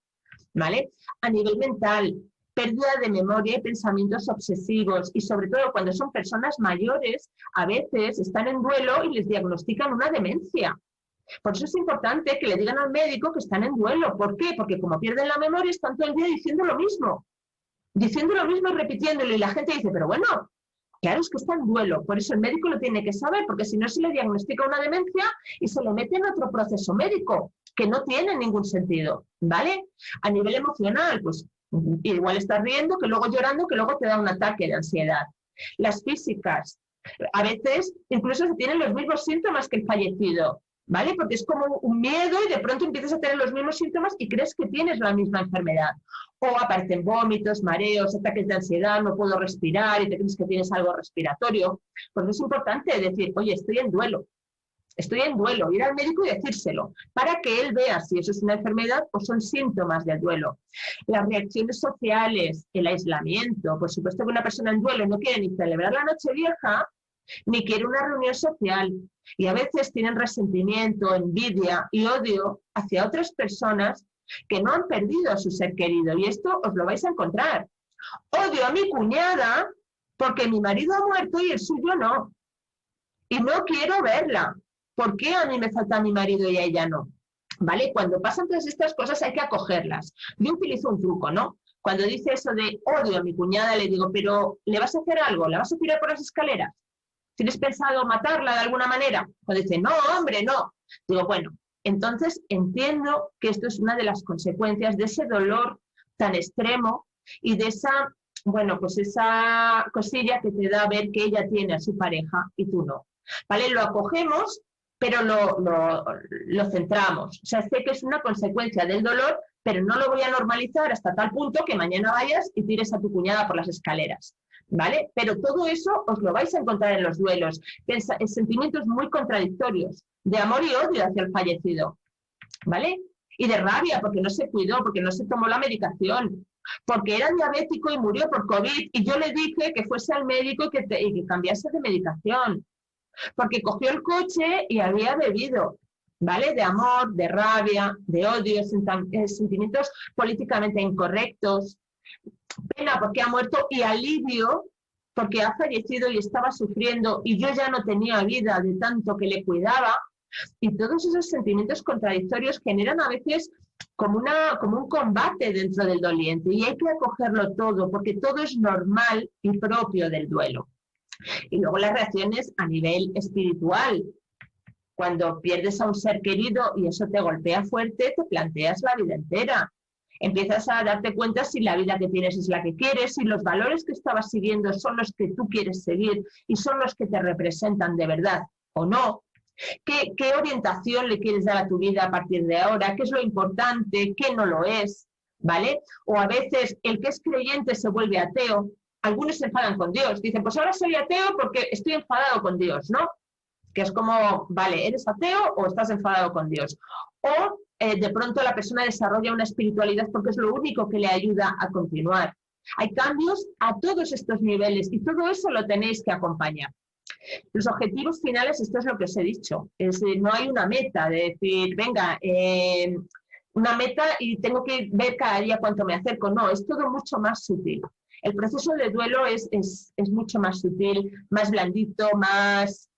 ¿vale? A nivel mental, pérdida de memoria y pensamientos obsesivos, y sobre todo cuando son personas mayores, a veces están en duelo y les diagnostican una demencia. Por eso es importante que le digan al médico que están en duelo. ¿Por qué? Porque como pierden la memoria están todo el día diciendo lo mismo y repitiéndolo, y la gente dice, pero bueno, Claro, es que está en duelo, por eso el médico lo tiene que saber, porque si no se le diagnostica una demencia y se le mete en otro proceso médico, que no tiene ningún sentido, ¿vale? A nivel emocional, pues igual estás riendo, que luego llorando, que luego te da un ataque de ansiedad. Las físicas, a veces incluso se tienen los mismos síntomas que el fallecido, ¿vale? Porque es como un miedo y de pronto empiezas a tener los mismos síntomas y crees que tienes la misma enfermedad. O aparecen vómitos, mareos, ataques de ansiedad, no puedo respirar y te crees que tienes algo respiratorio. Pues es importante decir, oye, estoy en duelo, ir al médico y decírselo, para que él vea si eso es una enfermedad o son síntomas del duelo. Las reacciones sociales, el aislamiento, por supuesto que una persona en duelo no quiere ni celebrar la Nochevieja, ni quiere una reunión social, y a veces tienen resentimiento, envidia y odio hacia otras personas que no han perdido a su ser querido, y esto os lo vais a encontrar. Odio a mi cuñada porque mi marido ha muerto y el suyo no, y no quiero verla. ¿Por qué a mí me falta mi marido y a ella no? ¿Vale? Cuando pasan todas estas cosas hay que acogerlas. Yo utilizo un truco, ¿no? Cuando dice eso de odio a mi cuñada, le digo, pero ¿le vas a hacer algo? ¿La vas a tirar por las escaleras? ¿Tienes pensado matarla de alguna manera? Cuando dice, no, hombre, no. Digo, bueno, entonces entiendo que esto es una de las consecuencias de ese dolor tan extremo y de esa, bueno, pues esa cosilla que te da ver que ella tiene a su pareja y tú no. ¿Vale? Lo acogemos, pero lo centramos. O sea, sé que es una consecuencia del dolor, pero no lo voy a normalizar hasta tal punto que mañana vayas y tires a tu cuñada por las escaleras. ¿Vale? Pero todo eso os lo vais a encontrar en los duelos. Sentimientos muy contradictorios, de amor y odio hacia el fallecido, ¿vale? Y de rabia, porque no se cuidó, porque no se tomó la medicación, porque era diabético y murió por COVID, y yo le dije que fuese al médico y que cambiase de medicación, porque cogió el coche y había bebido, ¿vale? De amor, de rabia, de odio, sentimientos políticamente incorrectos, pena porque ha muerto y alivio porque ha fallecido y estaba sufriendo y yo ya no tenía vida de tanto que le cuidaba. Y todos esos sentimientos contradictorios generan a veces como un combate dentro del doliente, y hay que acogerlo todo porque todo es normal y propio del duelo. Y luego las reacciones a nivel espiritual. Cuando pierdes a un ser querido y eso te golpea fuerte, te planteas la vida entera. Empiezas a darte cuenta si la vida que tienes es la que quieres, si los valores que estabas siguiendo son los que tú quieres seguir y son los que te representan de verdad o no. ¿Qué orientación le quieres dar a tu vida a partir de ahora? ¿Qué es lo importante? ¿Qué no lo es? ¿Vale? O a veces el que es creyente se vuelve ateo. Algunos se enfadan con Dios. Dicen, pues ahora soy ateo porque estoy enfadado con Dios, ¿no? Que es como, vale, ¿eres ateo o estás enfadado con Dios? O de pronto la persona desarrolla una espiritualidad porque es lo único que le ayuda a continuar. Hay cambios a todos estos niveles y todo eso lo tenéis que acompañar. Los objetivos finales, esto es lo que os he dicho, no hay una meta de decir, venga, una meta y tengo que ver cada día cuánto me acerco. No, es todo mucho más sutil. El proceso de duelo es mucho más sutil, más blandito, más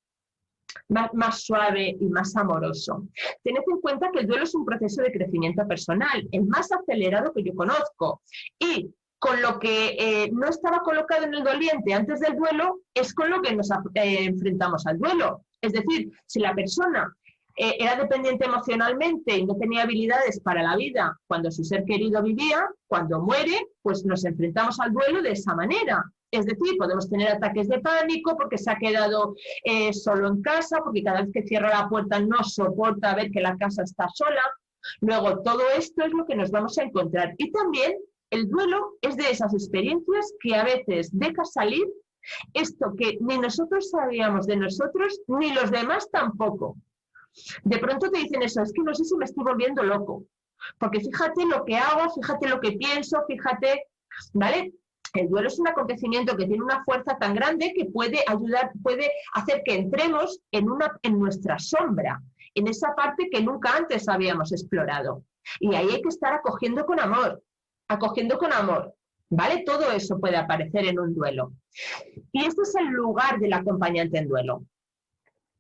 suave y más amoroso. Tened en cuenta que el duelo es un proceso de crecimiento personal, el más acelerado que yo conozco, y con lo que no estaba colocado en el doliente antes del duelo es con lo que nos enfrentamos al duelo. Es decir, si la persona era dependiente emocionalmente y no tenía habilidades para la vida cuando su ser querido vivía, cuando muere, pues nos enfrentamos al duelo de esa manera. Es decir, podemos tener ataques de pánico porque se ha quedado solo en casa, porque cada vez que cierra la puerta no soporta ver que la casa está sola. Luego, todo esto es lo que nos vamos a encontrar. Y también el duelo es de esas experiencias que a veces deja salir esto que ni nosotros sabíamos de nosotros, ni los demás tampoco. De pronto te dicen eso, es que no sé si me estoy volviendo loco, porque fíjate lo que hago, fíjate lo que pienso, fíjate, ¿vale? El duelo es un acontecimiento que tiene una fuerza tan grande que puede ayudar, puede hacer que entremos en nuestra sombra, en esa parte que nunca antes habíamos explorado. Y ahí hay que estar acogiendo con amor, ¿vale? Todo eso puede aparecer en un duelo. Y este es el lugar del acompañante en duelo.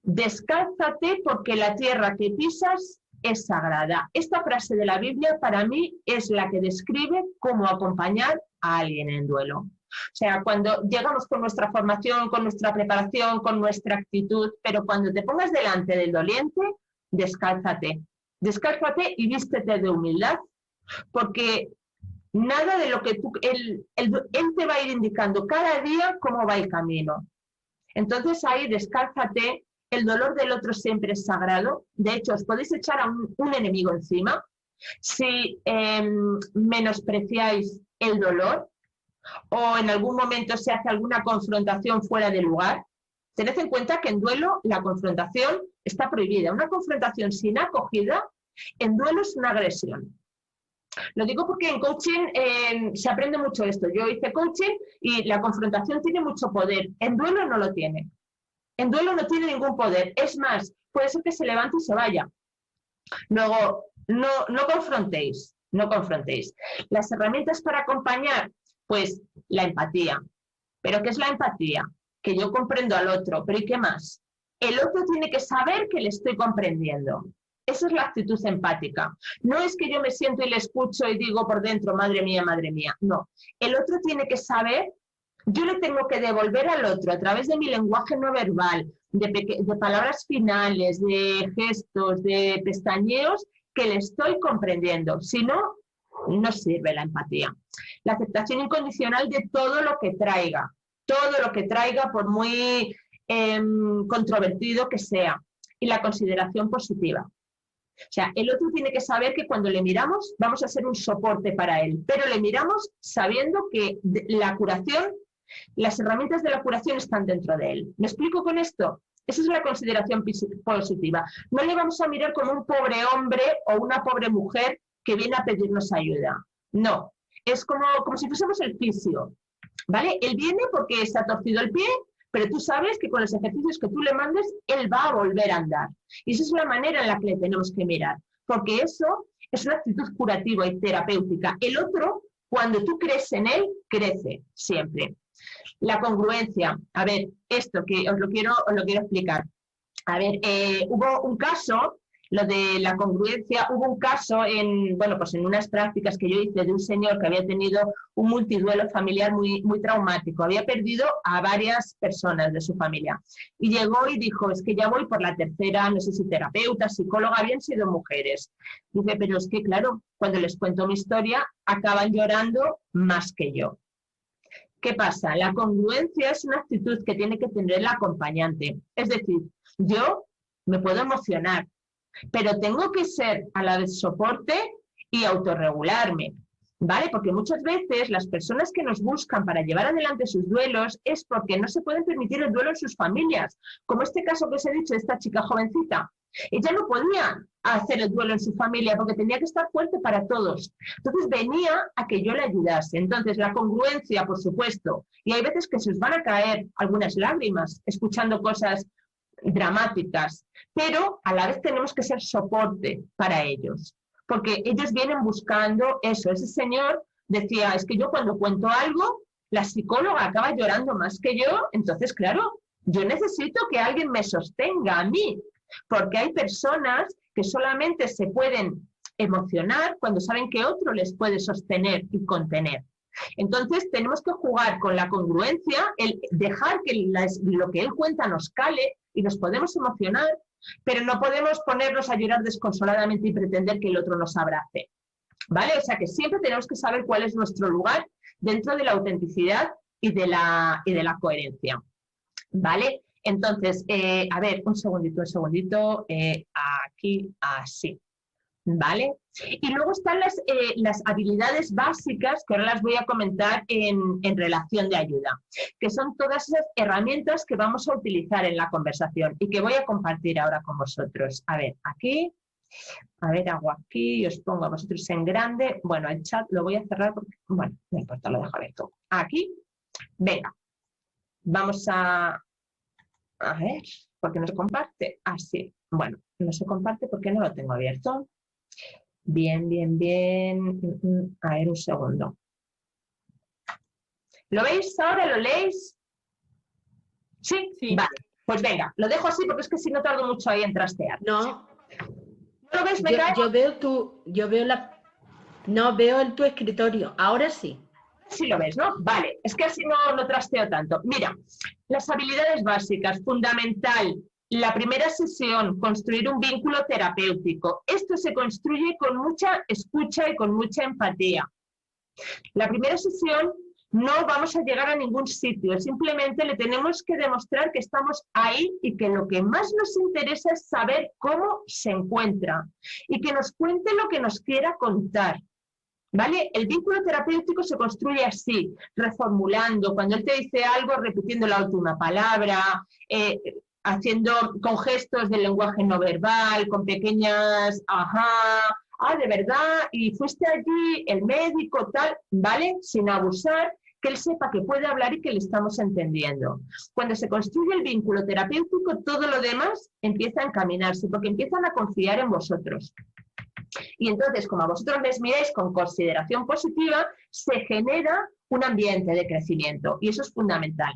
Descálzate porque la tierra que pisas es sagrada. Esta frase de la Biblia para mí es la que describe cómo acompañar a alguien en duelo. O sea, cuando llegamos con nuestra formación, con nuestra preparación, con nuestra actitud, pero cuando te pongas delante del doliente, descálzate. Descálzate y vístete de humildad, porque nada de lo que tú... Él te va a ir indicando cada día cómo va el camino. Entonces ahí descálzate. El dolor del otro siempre es sagrado. De hecho, os podéis echar a un enemigo encima si menospreciáis el dolor o en algún momento se hace alguna confrontación fuera de lugar. Tened en cuenta que en duelo la confrontación está prohibida. Una confrontación sin acogida en duelo es una agresión. Lo digo porque en coaching se aprende mucho esto. Yo hice coaching y la confrontación tiene mucho poder. En duelo no lo tiene. En duelo no tiene ningún poder. Es más, puede ser que se levante y se vaya. Luego, no confrontéis, no confrontéis. Las herramientas para acompañar, pues la empatía. ¿Pero qué es la empatía? Que yo comprendo al otro, pero ¿y qué más? El otro tiene que saber que le estoy comprendiendo. Esa es la actitud empática. No es que yo me siento y le escucho y digo por dentro, madre mía, madre mía. No, el otro tiene que saber. Yo le tengo que devolver al otro a través de mi lenguaje no verbal, de palabras finales, de gestos, de pestañeos, que le estoy comprendiendo. Si no, no sirve la empatía. La aceptación incondicional de todo lo que traiga, por muy controvertido que sea, y la consideración positiva. O sea, el otro tiene que saber que cuando le miramos vamos a ser un soporte para él, pero le miramos sabiendo que la curación, las herramientas de la curación están dentro de él. ¿Me explico con esto? Esa es la consideración positiva. No le vamos a mirar como un pobre hombre o una pobre mujer que viene a pedirnos ayuda. No, es como si fuésemos el fisio, ¿vale? Él viene porque se ha torcido el pie, pero tú sabes que con los ejercicios que tú le mandes, él va a volver a andar. Y esa es la manera en la que le tenemos que mirar, porque eso es una actitud curativa y terapéutica. El otro, cuando tú crees en él, crece siempre. La congruencia. A ver, esto que os lo quiero explicar. A ver, hubo un caso, lo de la congruencia, hubo un caso en unas prácticas que yo hice de un señor que había tenido un multiduelo familiar muy, muy traumático. Había perdido a varias personas de su familia. Y llegó y dijo, es que ya voy por la tercera, no sé si terapeuta, psicóloga, habían sido mujeres. Dice, pero es que claro, cuando les cuento mi historia, acaban llorando más que yo. ¿Qué pasa? La congruencia es una actitud que tiene que tener el acompañante. Es decir, yo me puedo emocionar, pero tengo que ser a la vez soporte y autorregularme, ¿vale? Porque muchas veces las personas que nos buscan para llevar adelante sus duelos es porque no se pueden permitir el duelo en sus familias, como este caso que os he dicho de esta chica jovencita. Ella no podía hacer el duelo en su familia porque tenía que estar fuerte para todos. Entonces venía a que yo le ayudase. Entonces la congruencia, por supuesto, y hay veces que se os van a caer algunas lágrimas escuchando cosas dramáticas, pero a la vez tenemos que ser soporte para ellos, porque ellos vienen buscando eso. Ese señor decía, es que yo cuando cuento algo, la psicóloga acaba llorando más que yo, entonces claro, yo necesito que alguien me sostenga a mí, porque hay personas que solamente se pueden emocionar cuando saben que otro les puede sostener y contener. Entonces tenemos que jugar con la congruencia, el dejar que lo que él cuenta nos cale y nos podemos emocionar, pero no podemos ponernos a llorar desconsoladamente y pretender que el otro nos abrace, ¿vale? O sea que siempre tenemos que saber cuál es nuestro lugar dentro de la autenticidad y de la coherencia, ¿vale? Entonces, a ver, un segundito, aquí, así, ¿vale? Y luego están las habilidades básicas, que ahora las voy a comentar en relación de ayuda, que son todas esas herramientas que vamos a utilizar en la conversación y que voy a compartir ahora con vosotros. A ver, aquí, a ver, hago aquí y os pongo a vosotros en grande. Bueno, el chat lo voy a cerrar porque, bueno, no importa, lo dejo abierto. Aquí, venga, vamos a ver, ¿por qué no se comparte? Así, bueno, no se comparte porque no lo tengo abierto. Bien. A ver, un segundo. ¿Lo veis ahora? ¿Lo leéis? ¿Sí? Sí. Vale, pues venga, lo dejo así porque es que si no tardo mucho ahí en trastear. No. ¿No lo ves, Becaria? No veo en tu escritorio, ahora sí. Sí lo ves, ¿no? Vale, es que así no trasteo tanto. Mira, las habilidades básicas, fundamental. La primera sesión, construir un vínculo terapéutico. Esto se construye con mucha escucha y con mucha empatía. La primera sesión no vamos a llegar a ningún sitio, simplemente le tenemos que demostrar que estamos ahí y que lo que más nos interesa es saber cómo se encuentra y que nos cuente lo que nos quiera contar. ¿Vale? El vínculo terapéutico se construye así, reformulando, cuando él te dice algo, repitiendo la última palabra, haciendo con gestos del lenguaje no verbal, con pequeñas, ajá, de verdad, y fuiste allí, el médico, tal, ¿vale? Sin abusar, que él sepa que puede hablar y que le estamos entendiendo. Cuando se construye el vínculo terapéutico, todo lo demás empieza a encaminarse, porque empiezan a confiar en vosotros. Y entonces, como a vosotros les miráis con consideración positiva, se genera un ambiente de crecimiento y eso es fundamental.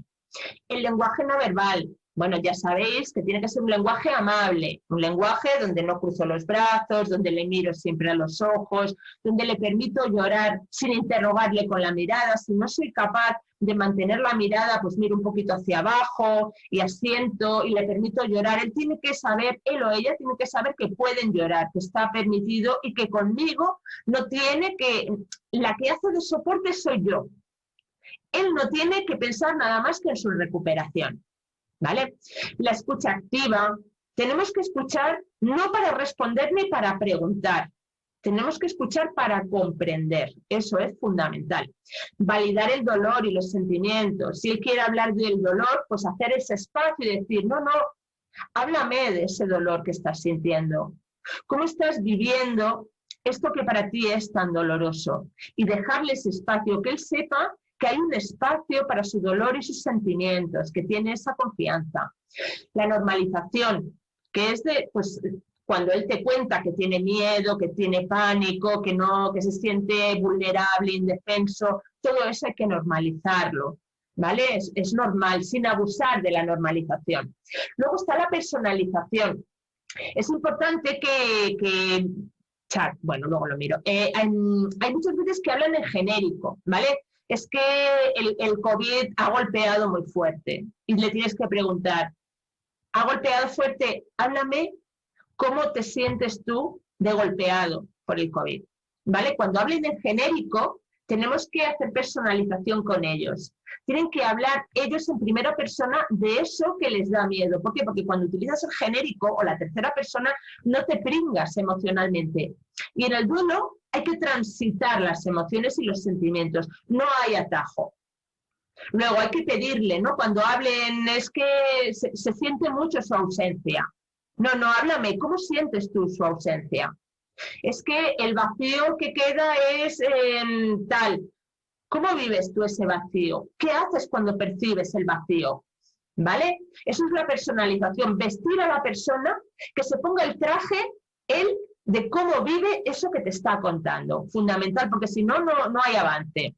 El lenguaje no verbal. Bueno, ya sabéis que tiene que ser un lenguaje amable, un lenguaje donde no cruzo los brazos, donde le miro siempre a los ojos, donde le permito llorar sin interrogarle con la mirada. Si no soy capaz de mantener la mirada, pues miro un poquito hacia abajo y asiento y le permito llorar. Él tiene que saber, él o ella tiene que saber que pueden llorar, que está permitido y que conmigo no tiene que, la que hace de soporte soy yo. Él no tiene que pensar nada más que en su recuperación. ¿Vale? La escucha activa, tenemos que escuchar no para responder ni para preguntar, tenemos que escuchar para comprender, eso es fundamental. Validar el dolor y los sentimientos, si él quiere hablar del dolor, pues hacer ese espacio y decir, no, háblame de ese dolor que estás sintiendo, cómo estás viviendo esto que para ti es tan doloroso y dejarle ese espacio, que él sepa que hay un espacio para su dolor y sus sentimientos, que tiene esa confianza. La normalización, que es de, pues, cuando él te cuenta que tiene miedo, que tiene pánico, que se siente vulnerable, indefenso, todo eso hay que normalizarlo, ¿vale? Es normal, sin abusar de la normalización. Luego está la personalización. Es importante que bueno, luego lo miro. Hay muchas veces que hablan en genérico, ¿vale? Es que el COVID ha golpeado muy fuerte y le tienes que preguntar, ¿ha golpeado fuerte? Háblame cómo te sientes tú de golpeado por el COVID, ¿vale? Cuando hablen en genérico, tenemos que hacer personalización con ellos. Tienen que hablar ellos en primera persona de eso que les da miedo. ¿Por qué? Porque cuando utilizas el genérico o la tercera persona, no te pringas emocionalmente. Y en el duelo hay que transitar las emociones y los sentimientos. No hay atajo. Luego hay que pedirle, ¿no? Cuando hablen, es que se siente mucho su ausencia. No, háblame, ¿cómo sientes tú su ausencia? Es que el vacío que queda es tal. ¿Cómo vives tú ese vacío? ¿Qué haces cuando percibes el vacío? ¿Vale? Eso es la personalización, vestir a la persona, que se ponga el traje, él, de cómo vive eso que te está contando. Fundamental, porque si no, no hay avance.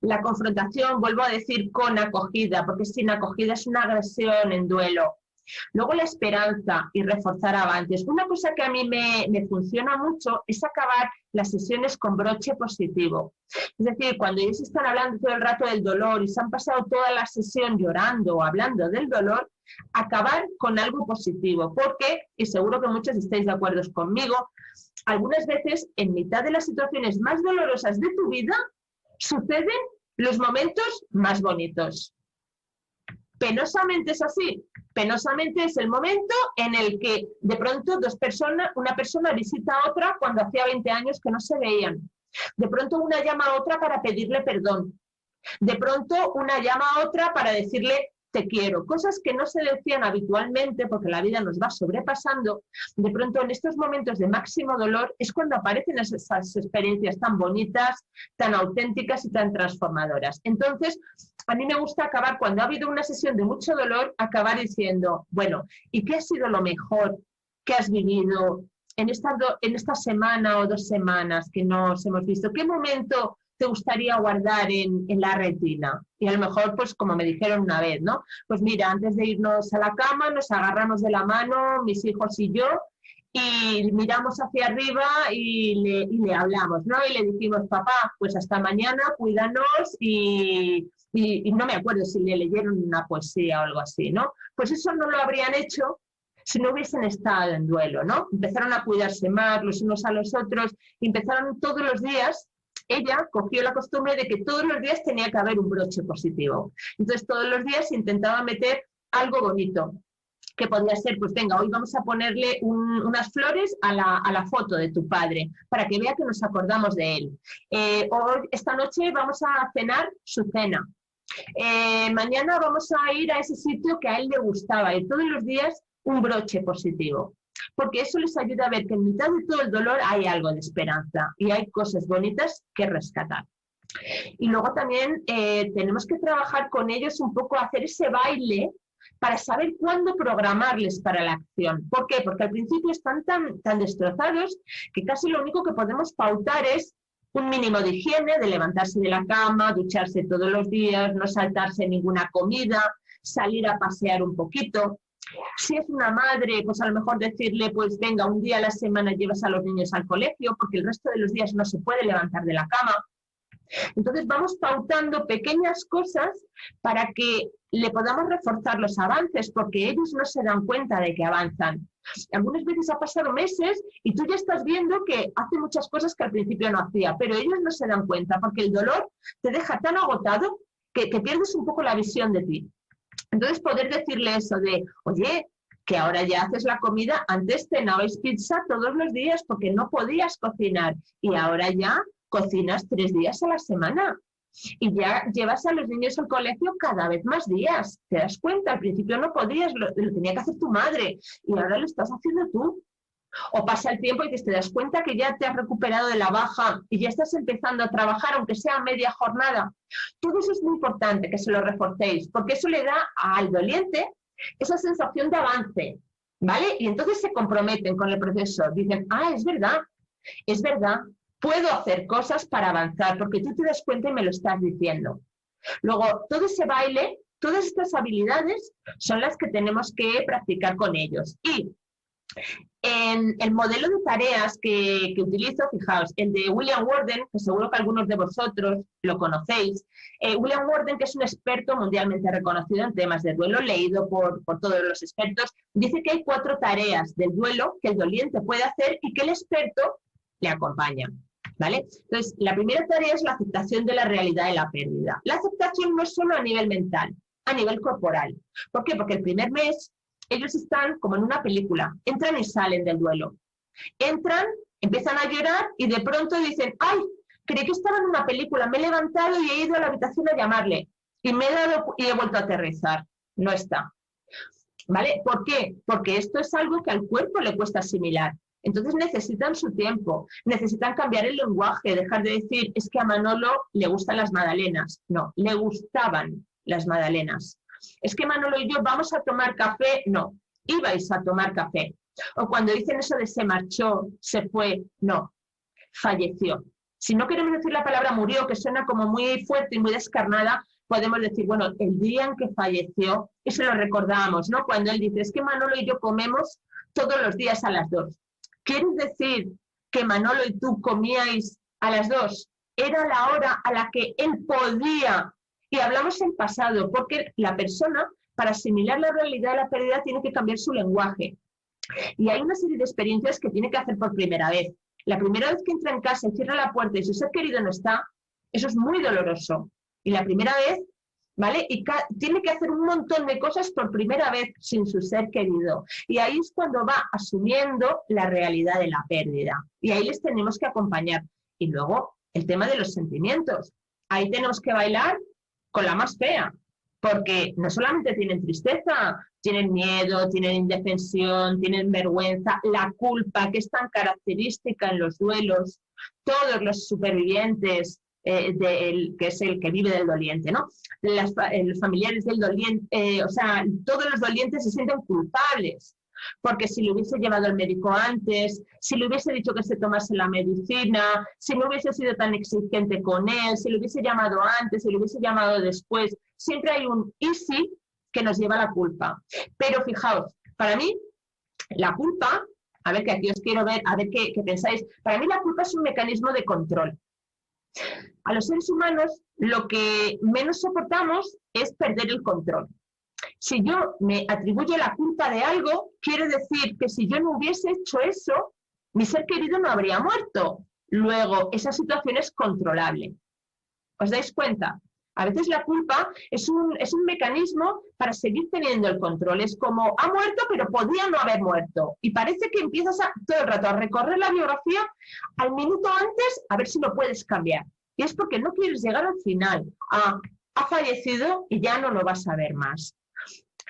La confrontación, vuelvo a decir, con acogida, porque sin acogida es una agresión en duelo. Luego la esperanza y reforzar avances. Una cosa que a mí me funciona mucho es acabar las sesiones con broche positivo. Es decir, cuando ellos están hablando todo el rato del dolor y se han pasado toda la sesión llorando o hablando del dolor, acabar con algo positivo. Porque, y seguro que muchos estáis de acuerdo conmigo, algunas veces en mitad de las situaciones más dolorosas de tu vida suceden los momentos más bonitos. Penosamente es así. Penosamente es el momento en el que de pronto una persona visita a otra cuando hacía 20 años que no se veían. De pronto una llama a otra para pedirle perdón. De pronto una llama a otra para decirle te quiero. Cosas que no se decían habitualmente porque la vida nos va sobrepasando. De pronto en estos momentos de máximo dolor es cuando aparecen esas experiencias tan bonitas, tan auténticas y tan transformadoras. Entonces, a mí me gusta acabar, cuando ha habido una sesión de mucho dolor, acabar diciendo, bueno, ¿y qué ha sido lo mejor que has vivido en esta semana o 2 semanas que nos hemos visto? ¿Qué momento te gustaría guardar en la retina? Y a lo mejor, pues como me dijeron una vez, ¿no? Pues mira, antes de irnos a la cama nos agarramos de la mano, mis hijos y yo, y miramos hacia arriba y le hablamos, ¿no? Y le dijimos, papá, pues hasta mañana, cuídanos y no me acuerdo si le leyeron una poesía o algo así, ¿no? Pues eso no lo habrían hecho si no hubiesen estado en duelo, ¿no? Empezaron a cuidarse más los unos a los otros, y empezaron todos los días. Ella cogió la costumbre de que todos los días tenía que haber un broche positivo. Entonces, todos los días intentaba meter algo bonito, que podría ser, pues venga, hoy vamos a ponerle unas flores a la foto de tu padre, para que vea que nos acordamos de él. Hoy, esta noche vamos a cenar su cena. Mañana vamos a ir a ese sitio que a él le gustaba, y todos los días un broche positivo. Porque eso les ayuda a ver que en mitad de todo el dolor hay algo de esperanza y hay cosas bonitas que rescatar. Y luego también tenemos que trabajar con ellos un poco, hacer ese baile para saber cuándo programarles para la acción. ¿Por qué? Porque al principio están tan destrozados que casi lo único que podemos pautar es un mínimo de higiene, de levantarse de la cama, ducharse todos los días, no saltarse ninguna comida, salir a pasear un poquito. Si es una madre, pues a lo mejor decirle, pues venga, un día a la semana llevas a los niños al colegio, porque el resto de los días no se puede levantar de la cama. Entonces vamos pautando pequeñas cosas para que le podamos reforzar los avances, porque ellos no se dan cuenta de que avanzan. Algunas veces ha pasado meses y tú ya estás viendo que hace muchas cosas que al principio no hacía, pero ellos no se dan cuenta, porque el dolor te deja tan agotado que pierdes un poco la visión de ti. Entonces, poder decirle eso de, oye, que ahora ya haces la comida, antes cenabais pizza todos los días porque no podías cocinar y ahora ya cocinas 3 días a la semana y ya llevas a los niños al colegio cada vez más días. ¿Te das cuenta? Al principio no podías, lo tenía que hacer tu madre y ahora lo estás haciendo tú. O pasa el tiempo y te das cuenta que ya te has recuperado de la baja y ya estás empezando a trabajar, aunque sea media jornada. Todo eso es muy importante que se lo reforcéis, porque eso le da al doliente esa sensación de avance, ¿vale? Y entonces se comprometen con el proceso. Dicen, es verdad, puedo hacer cosas para avanzar, porque tú te das cuenta y me lo estás diciendo. Luego, todo ese baile, todas estas habilidades son las que tenemos que practicar con ellos. Y en el modelo de tareas que utilizo, fijaos, el de William Worden, que seguro que algunos de vosotros lo conocéis. William Worden, que es un experto mundialmente reconocido en temas de duelo, leído por todos los expertos, dice que hay 4 tareas del duelo que el doliente puede hacer y que el experto le acompaña, ¿vale? Entonces, la primera tarea es la aceptación de la realidad de la pérdida. La aceptación no es solo a nivel mental, a nivel corporal. ¿Por qué? Porque el primer mes ellos están como en una película, entran y salen del duelo. Entran, empiezan a llorar y de pronto dicen, ¡ay! Creí que estaba en una película, me he levantado y he ido a la habitación a llamarle y me he dado y he vuelto a aterrizar. No está. ¿Vale? ¿Por qué? Porque esto es algo que al cuerpo le cuesta asimilar. Entonces necesitan su tiempo, necesitan cambiar el lenguaje, dejar de decir, es que a Manolo le gustan las magdalenas. No, le gustaban las magdalenas. Es que Manolo y yo vamos a tomar café. No, ibais a tomar café. O cuando dicen eso de se marchó, se fue, no, falleció. Si no queremos decir la palabra murió, que suena como muy fuerte y muy descarnada, podemos decir, bueno, el día en que falleció, y se lo recordamos, ¿no? Cuando él dice, es que Manolo y yo comemos todos los días a las 2. ¿Quieres decir que Manolo y tú comíais a las 2? Era la hora a la que él podía. Y hablamos en pasado, porque la persona, para asimilar la realidad de la pérdida, tiene que cambiar su lenguaje. Y hay una serie de experiencias que tiene que hacer por primera vez. La primera vez que entra en casa y cierra la puerta y su ser querido no está, eso es muy doloroso. Y la primera vez, ¿vale? Y tiene que hacer un montón de cosas por primera vez sin su ser querido. Y ahí es cuando va asumiendo la realidad de la pérdida. Y ahí les tenemos que acompañar. Y luego, el tema de los sentimientos. Ahí tenemos que bailar con la más fea, porque no solamente tienen tristeza, tienen miedo, tienen indefensión, tienen vergüenza, la culpa, que es tan característica en los duelos. Todos los supervivientes, que es el que vive del doliente, ¿no? Los familiares del doliente, o sea, todos los dolientes se sienten culpables, porque si le hubiese llevado al médico antes, si le hubiese dicho que se tomase la medicina, si no hubiese sido tan exigente con él, si le hubiese llamado antes, si le hubiese llamado después, siempre hay un y sí que nos lleva a la culpa. Pero fijaos, para mí, la culpa A ver, que aquí os quiero ver, a ver qué pensáis. Para mí la culpa es un mecanismo de control. A los seres humanos lo que menos soportamos es perder el control. Si yo me atribuyo la culpa de algo, quiere decir que si yo no hubiese hecho eso, mi ser querido no habría muerto. Luego, esa situación es controlable. ¿Os dais cuenta? A veces la culpa es un mecanismo para seguir teniendo el control. Es como, ha muerto, pero podía no haber muerto. Y parece que empiezas todo el rato a recorrer la biografía al minuto antes a ver si lo puedes cambiar. Y es porque no quieres llegar al final. Ha fallecido y ya no lo vas a ver más.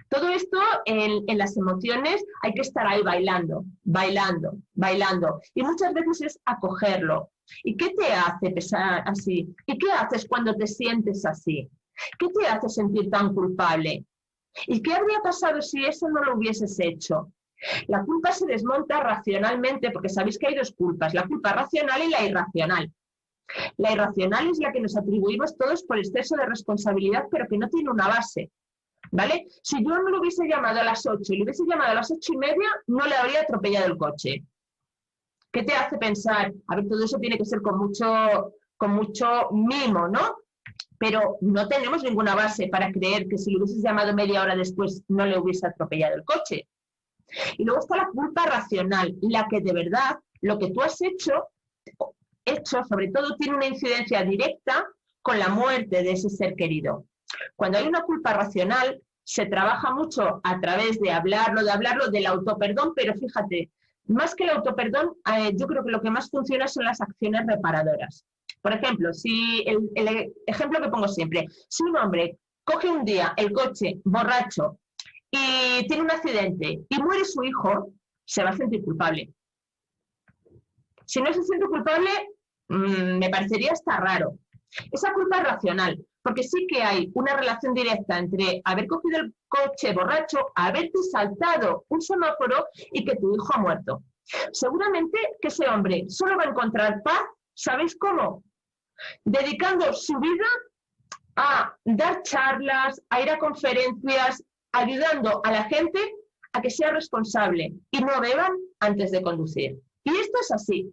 Todo esto en las emociones hay que estar ahí bailando, bailando, bailando. Y muchas veces es acogerlo. ¿Y qué te hace pensar así? ¿Y qué haces cuando te sientes así? ¿Qué te hace sentir tan culpable? ¿Y qué habría pasado si eso no lo hubieses hecho? La culpa se desmonta racionalmente, porque sabéis que hay dos culpas, la culpa racional y la irracional. La irracional es la que nos atribuimos todos por exceso de responsabilidad, pero que no tiene una base. ¿Vale? Si yo no lo hubiese llamado a las 8 y lo hubiese llamado a las 8:30, no le habría atropellado el coche. ¿Qué te hace pensar? A ver, todo eso tiene que ser con mucho mimo, ¿no? Pero no tenemos ninguna base para creer que si lo hubieses llamado media hora después no le hubiese atropellado el coche. Y luego está la culpa racional, la que de verdad lo que tú has hecho sobre todo tiene una incidencia directa con la muerte de ese ser querido. Cuando hay una culpa racional, se trabaja mucho a través de hablarlo, del autoperdón, pero fíjate, más que el autoperdón, yo creo que lo que más funciona son las acciones reparadoras. Por ejemplo, si el ejemplo que pongo siempre, si un hombre coge un día el coche borracho y tiene un accidente y muere su hijo, se va a sentir culpable. Si no se siente culpable, me parecería hasta raro. Esa culpa es racional, porque sí que hay una relación directa entre haber cogido el coche borracho, haberte saltado un semáforo y que tu hijo ha muerto. Seguramente que ese hombre solo va a encontrar paz, ¿sabéis cómo? Dedicando su vida a dar charlas, a ir a conferencias, ayudando a la gente a que sea responsable y no beban antes de conducir. Y esto es así.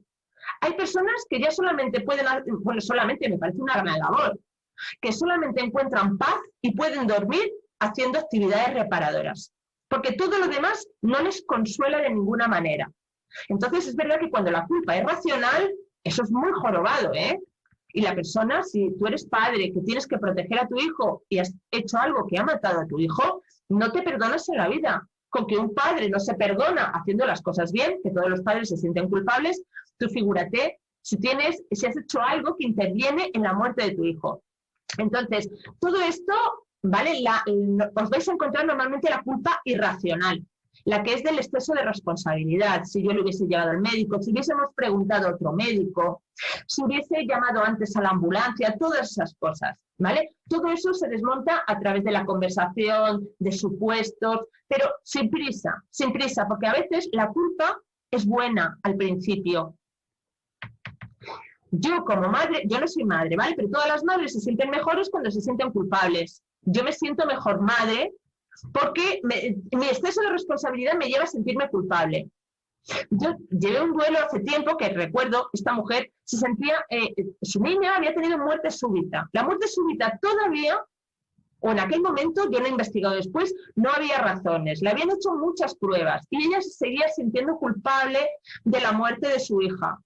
Hay personas que ya solamente pueden, bueno, solamente me parece una gran labor, que solamente encuentran paz y pueden dormir haciendo actividades reparadoras, porque todo lo demás no les consuela de ninguna manera. Entonces es verdad que cuando la culpa es racional, eso es muy jorobado, ¿eh? Y la persona, si tú eres padre, que tienes que proteger a tu hijo y has hecho algo que ha matado a tu hijo, no te perdonas en la vida. Con que un padre no se perdona haciendo las cosas bien, que todos los padres se sienten culpables, tú figúrate si has hecho algo que interviene en la muerte de tu hijo. Entonces, todo esto, ¿vale? Os vais a encontrar normalmente la culpa irracional, la que es del exceso de responsabilidad. Si yo le hubiese llevado al médico, si hubiésemos preguntado a otro médico, si hubiese llamado antes a la ambulancia, todas esas cosas, ¿vale? Todo eso se desmonta a través de la conversación, de supuestos, pero sin prisa, porque a veces la culpa es buena al principio. Yo como madre, yo no soy madre, ¿vale? Pero todas las madres se sienten mejores cuando se sienten culpables. Yo me siento mejor madre porque mi exceso de responsabilidad me lleva a sentirme culpable. Yo llevé un duelo hace tiempo que recuerdo, esta mujer se sentía, su niña había tenido muerte súbita. La muerte súbita todavía, o en aquel momento, yo no he investigado después, no había razones. Le habían hecho muchas pruebas y ella se seguía sintiendo culpable de la muerte de su hija.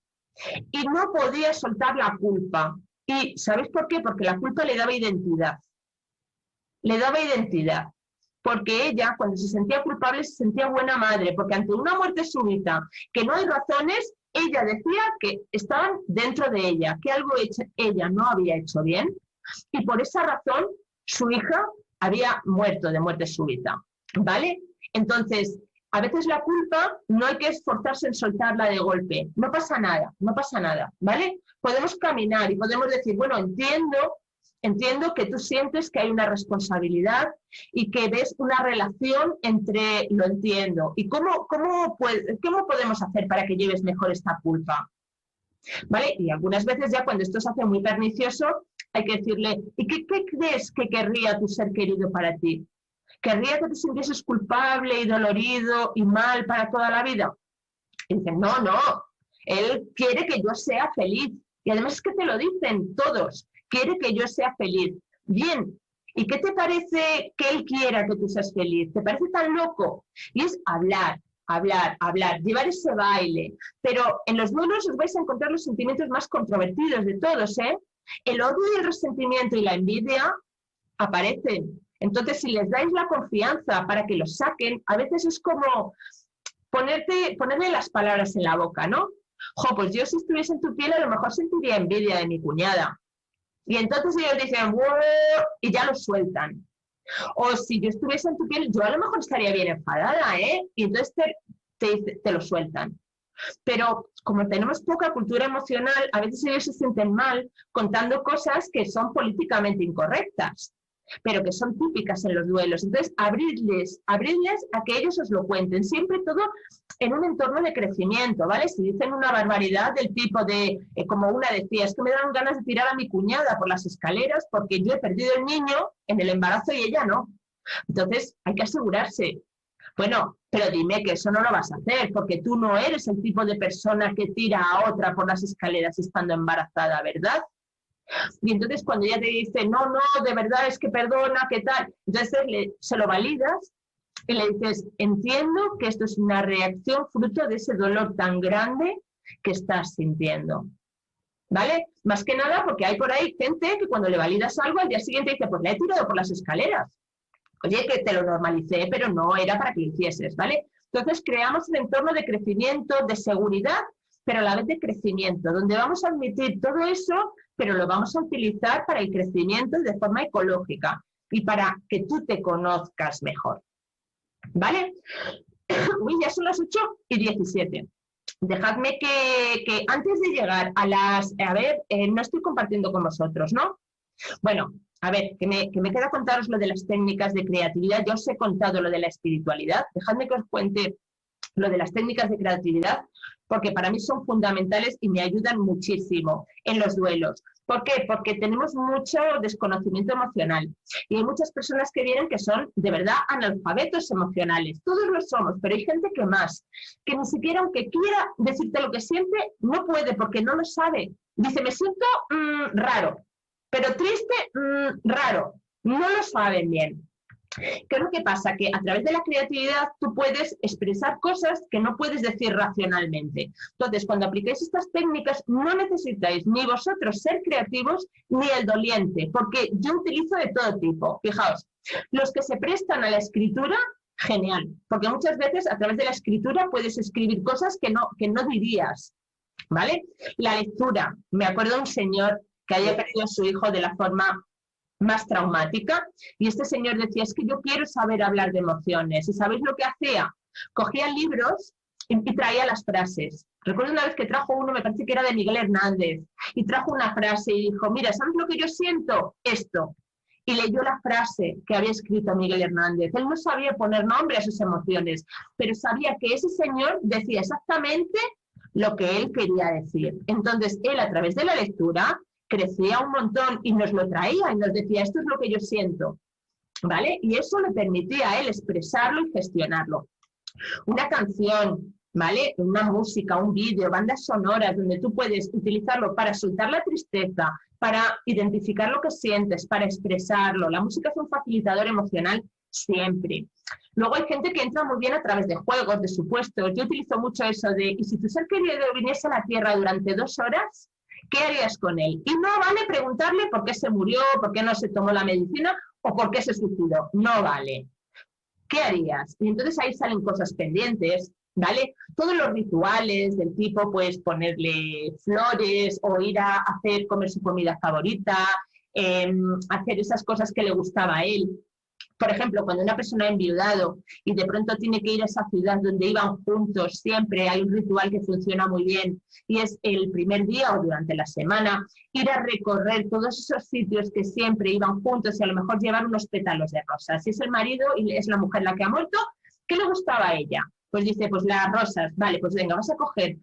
Y no podía soltar la culpa. ¿Y sabéis por qué? Porque la culpa le daba identidad. Le daba identidad. Porque ella, cuando se sentía culpable, se sentía buena madre. Porque ante una muerte súbita, que no hay razones, ella decía que estaban dentro de ella, que algo ella no había hecho bien. Y por esa razón, su hija había muerto de muerte súbita. ¿Vale? Entonces, a veces la culpa no hay que esforzarse en soltarla de golpe. No pasa nada, ¿vale? Podemos caminar y podemos decir, bueno, entiendo que tú sientes que hay una responsabilidad y que ves una relación entre, lo entiendo. ¿Y cómo podemos hacer para que lleves mejor esta culpa? ¿Vale? Y algunas veces ya cuando esto se hace muy pernicioso, hay que decirle, ¿y qué crees que querría tu ser querido para ti? ¿Querría que te sintieses culpable y dolorido y mal para toda la vida? Y dicen, no, él quiere que yo sea feliz. Y además es que te lo dicen todos, quiere que yo sea feliz. Bien, ¿y qué te parece que él quiera que tú seas feliz? ¿Te parece tan loco? Y es hablar, llevar ese baile. Pero en los duelos os vais a encontrar los sentimientos más controvertidos de todos, ¿eh? El odio y el resentimiento y la envidia aparecen. Entonces, si les dais la confianza para que los saquen, a veces es como ponerle las palabras en la boca, ¿no? Jo, pues yo si estuviese en tu piel a lo mejor sentiría envidia de mi cuñada. Y entonces ellos dicen, ¡wow! Y ya lo sueltan. O si yo estuviese en tu piel, yo a lo mejor estaría bien enfadada, ¿eh? Y entonces te lo sueltan. Pero como tenemos poca cultura emocional, a veces ellos se sienten mal contando cosas que son políticamente incorrectas, pero que son típicas en los duelos. Entonces, abrirles a que ellos os lo cuenten. Siempre todo en un entorno de crecimiento, ¿vale? Si dicen una barbaridad del tipo de, como una decía, es que me dan ganas de tirar a mi cuñada por las escaleras porque yo he perdido el niño en el embarazo y ella no. Entonces, hay que asegurarse. Bueno, pero dime que eso no lo vas a hacer, porque tú no eres el tipo de persona que tira a otra por las escaleras estando embarazada, ¿verdad? Y entonces cuando ella te dice, no, de verdad, es que perdona, ¿qué tal? Entonces se lo validas y le dices, entiendo que esto es una reacción fruto de ese dolor tan grande que estás sintiendo. ¿Vale? Más que nada porque hay por ahí gente que cuando le validas algo al día siguiente dice, pues le he tirado por las escaleras. Oye, que te lo normalicé, pero no era para que lo hicieses, ¿vale? Entonces creamos un entorno de crecimiento, de seguridad, pero a la vez de crecimiento, donde vamos a admitir todo eso, pero lo vamos a utilizar para el crecimiento de forma ecológica y para que tú te conozcas mejor, ¿vale? Uy, ya son las 8:17. Dejadme que antes de llegar a las... A ver, no estoy compartiendo con vosotros, ¿no? Bueno, a ver, que me queda contaros lo de las técnicas de creatividad. Ya os he contado lo de la espiritualidad. Dejadme que os cuente lo de las técnicas de creatividad, porque para mí son fundamentales y me ayudan muchísimo en los duelos. ¿Por qué? Porque tenemos mucho desconocimiento emocional y hay muchas personas que vienen que son de verdad analfabetos emocionales. Todos lo somos, pero hay gente que más, que ni siquiera aunque quiera decirte lo que siente, no puede porque no lo sabe. Dice, me siento raro, pero triste, raro. No lo saben bien. ¿Qué es lo que pasa? Que a través de la creatividad tú puedes expresar cosas que no puedes decir racionalmente. Entonces, cuando aplicáis estas técnicas, no necesitáis ni vosotros ser creativos ni el doliente, porque yo utilizo de todo tipo. Fijaos, los que se prestan a la escritura, genial, porque muchas veces a través de la escritura puedes escribir cosas que no dirías, ¿vale? La lectura. Me acuerdo de un señor que había perdido a su hijo de la forma más traumática, y este señor decía, es que yo quiero saber hablar de emociones. ¿Y sabéis lo que hacía? Cogía libros y traía las frases. Recuerdo una vez que trajo uno, me parece que era de Miguel Hernández, y trajo una frase y dijo, mira, ¿sabes lo que yo siento? Esto. Y leyó la frase que había escrito Miguel Hernández. Él no sabía poner nombre a sus emociones, pero sabía que ese señor decía exactamente lo que él quería decir. Entonces, él a través de la lectura crecía un montón y nos lo traía y nos decía, esto es lo que yo siento, ¿vale? Y eso le permitía a él expresarlo y gestionarlo. Una canción, ¿vale? Una música, un vídeo, bandas sonoras, donde tú puedes utilizarlo para soltar la tristeza, para identificar lo que sientes, para expresarlo. La música es un facilitador emocional siempre. Luego hay gente que entra muy bien a través de juegos, de supuestos. Yo utilizo mucho eso de, ¿y si tu ser querido viniese a la Tierra durante 2 horas? ¿Qué harías con él? Y no vale preguntarle por qué se murió, por qué no se tomó la medicina o por qué se suicidó. No vale. ¿Qué harías? Y entonces ahí salen cosas pendientes, ¿vale? Todos los rituales del tipo, pues, ponerle flores o ir a comer su comida favorita, hacer esas cosas que le gustaba a él. Por ejemplo, cuando una persona ha enviudado y de pronto tiene que ir a esa ciudad donde iban juntos, siempre hay un ritual que funciona muy bien y es el primer día o durante la semana ir a recorrer todos esos sitios que siempre iban juntos y a lo mejor llevar unos pétalos de rosas. Si es el marido y es la mujer la que ha muerto, ¿qué le gustaba a ella? Pues dice, pues las rosas. Vale, pues venga, vas a coger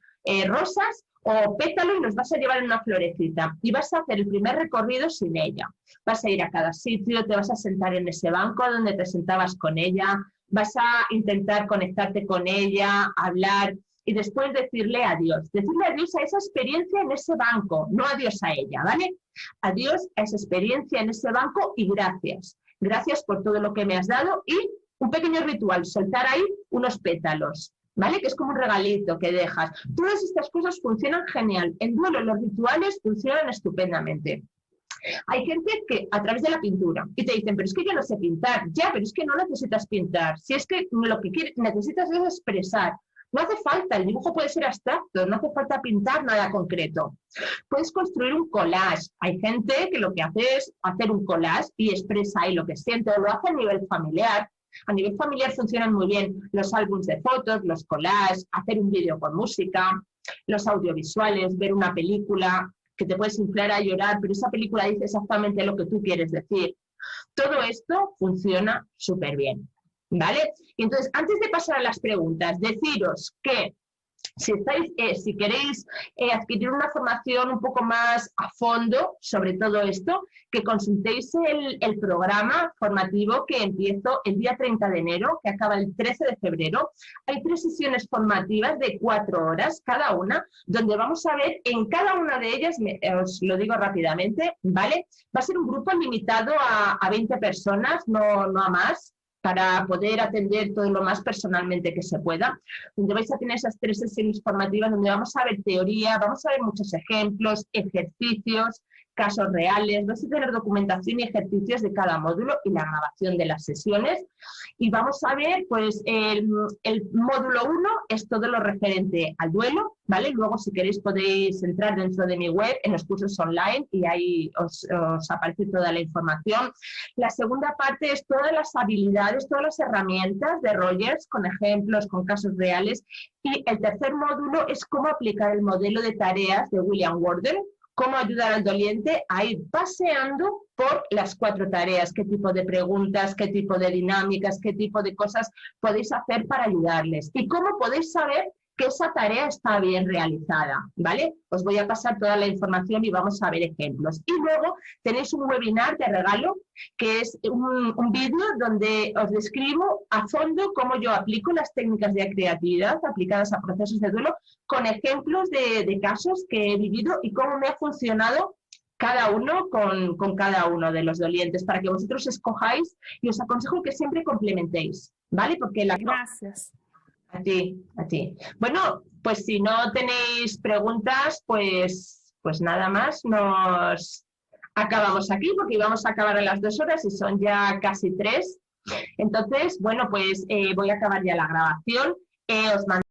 rosas o pétalos y los vas a llevar en una florecita y vas a hacer el primer recorrido sin ella. Vas a ir a cada sitio, te vas a sentar en ese banco donde te sentabas con ella, vas a intentar conectarte con ella, hablar, y después decirle adiós. Decirle adiós a esa experiencia en ese banco, no adiós a ella, ¿vale? Adiós a esa experiencia en ese banco y gracias. Gracias por todo lo que me has dado y un pequeño ritual, soltar ahí unos pétalos, ¿vale? Que es como un regalito que dejas. Todas estas cosas funcionan genial. En duelo los rituales funcionan estupendamente. Hay gente que a través de la pintura y te dicen, pero es que yo no sé pintar. Ya, pero es que no necesitas pintar. Si es que lo que necesitas es expresar. No hace falta, el dibujo puede ser abstracto, no hace falta pintar nada concreto. Puedes construir un collage. Hay gente que lo que hace es hacer un collage y expresa ahí lo que siente, o lo hace a nivel familiar. A nivel familiar funcionan muy bien los álbumes de fotos, los collages, hacer un vídeo con música, los audiovisuales, ver una película que te puedes inflar a llorar, pero esa película dice exactamente lo que tú quieres decir. Todo esto funciona súper bien, ¿vale? Y entonces, antes de pasar a las preguntas, deciros que si queréis adquirir una formación un poco más a fondo sobre todo esto, que consultéis el programa formativo que empiezo el día 30 de enero, que acaba el 13 de febrero. Hay 3 sesiones formativas de 4 horas cada una, donde vamos a ver en cada una de ellas, os lo digo rápidamente, ¿vale? Va a ser un grupo limitado a 20 personas, no a más, para poder atender todo lo más personalmente que se pueda, donde vais a tener esas 3 sesiones formativas donde vamos a ver teoría, vamos a ver muchos ejemplos, ejercicios, casos reales, vais a tener documentación y ejercicios de cada módulo y la grabación de las sesiones. Y vamos a ver, pues, el módulo 1 es todo lo referente al duelo, ¿vale? Luego, si queréis, podéis entrar dentro de mi web en los cursos online y ahí os aparece toda la información. La segunda parte es todas las habilidades, todas las herramientas de Rogers, con ejemplos, con casos reales. Y el tercer módulo es cómo aplicar el modelo de tareas de William Wardell, cómo ayudar al doliente a ir paseando por las 4 tareas, qué tipo de preguntas, qué tipo de dinámicas, qué tipo de cosas podéis hacer para ayudarles y cómo podéis saber que esa tarea está bien realizada, ¿vale? Os voy a pasar toda la información y vamos a ver ejemplos. Y luego tenéis un webinar de regalo, que es un vídeo donde os describo a fondo cómo yo aplico las técnicas de creatividad aplicadas a procesos de duelo, con ejemplos de casos que he vivido y cómo me ha funcionado cada uno con cada uno de los dolientes, para que vosotros escojáis, y os aconsejo que siempre complementéis, ¿vale? Porque Gracias. A ti. Bueno, pues si no tenéis preguntas, pues nada más, nos acabamos aquí, porque íbamos a acabar a las 2 horas y son ya casi 3. Entonces, bueno, pues voy a acabar ya la grabación. Os mando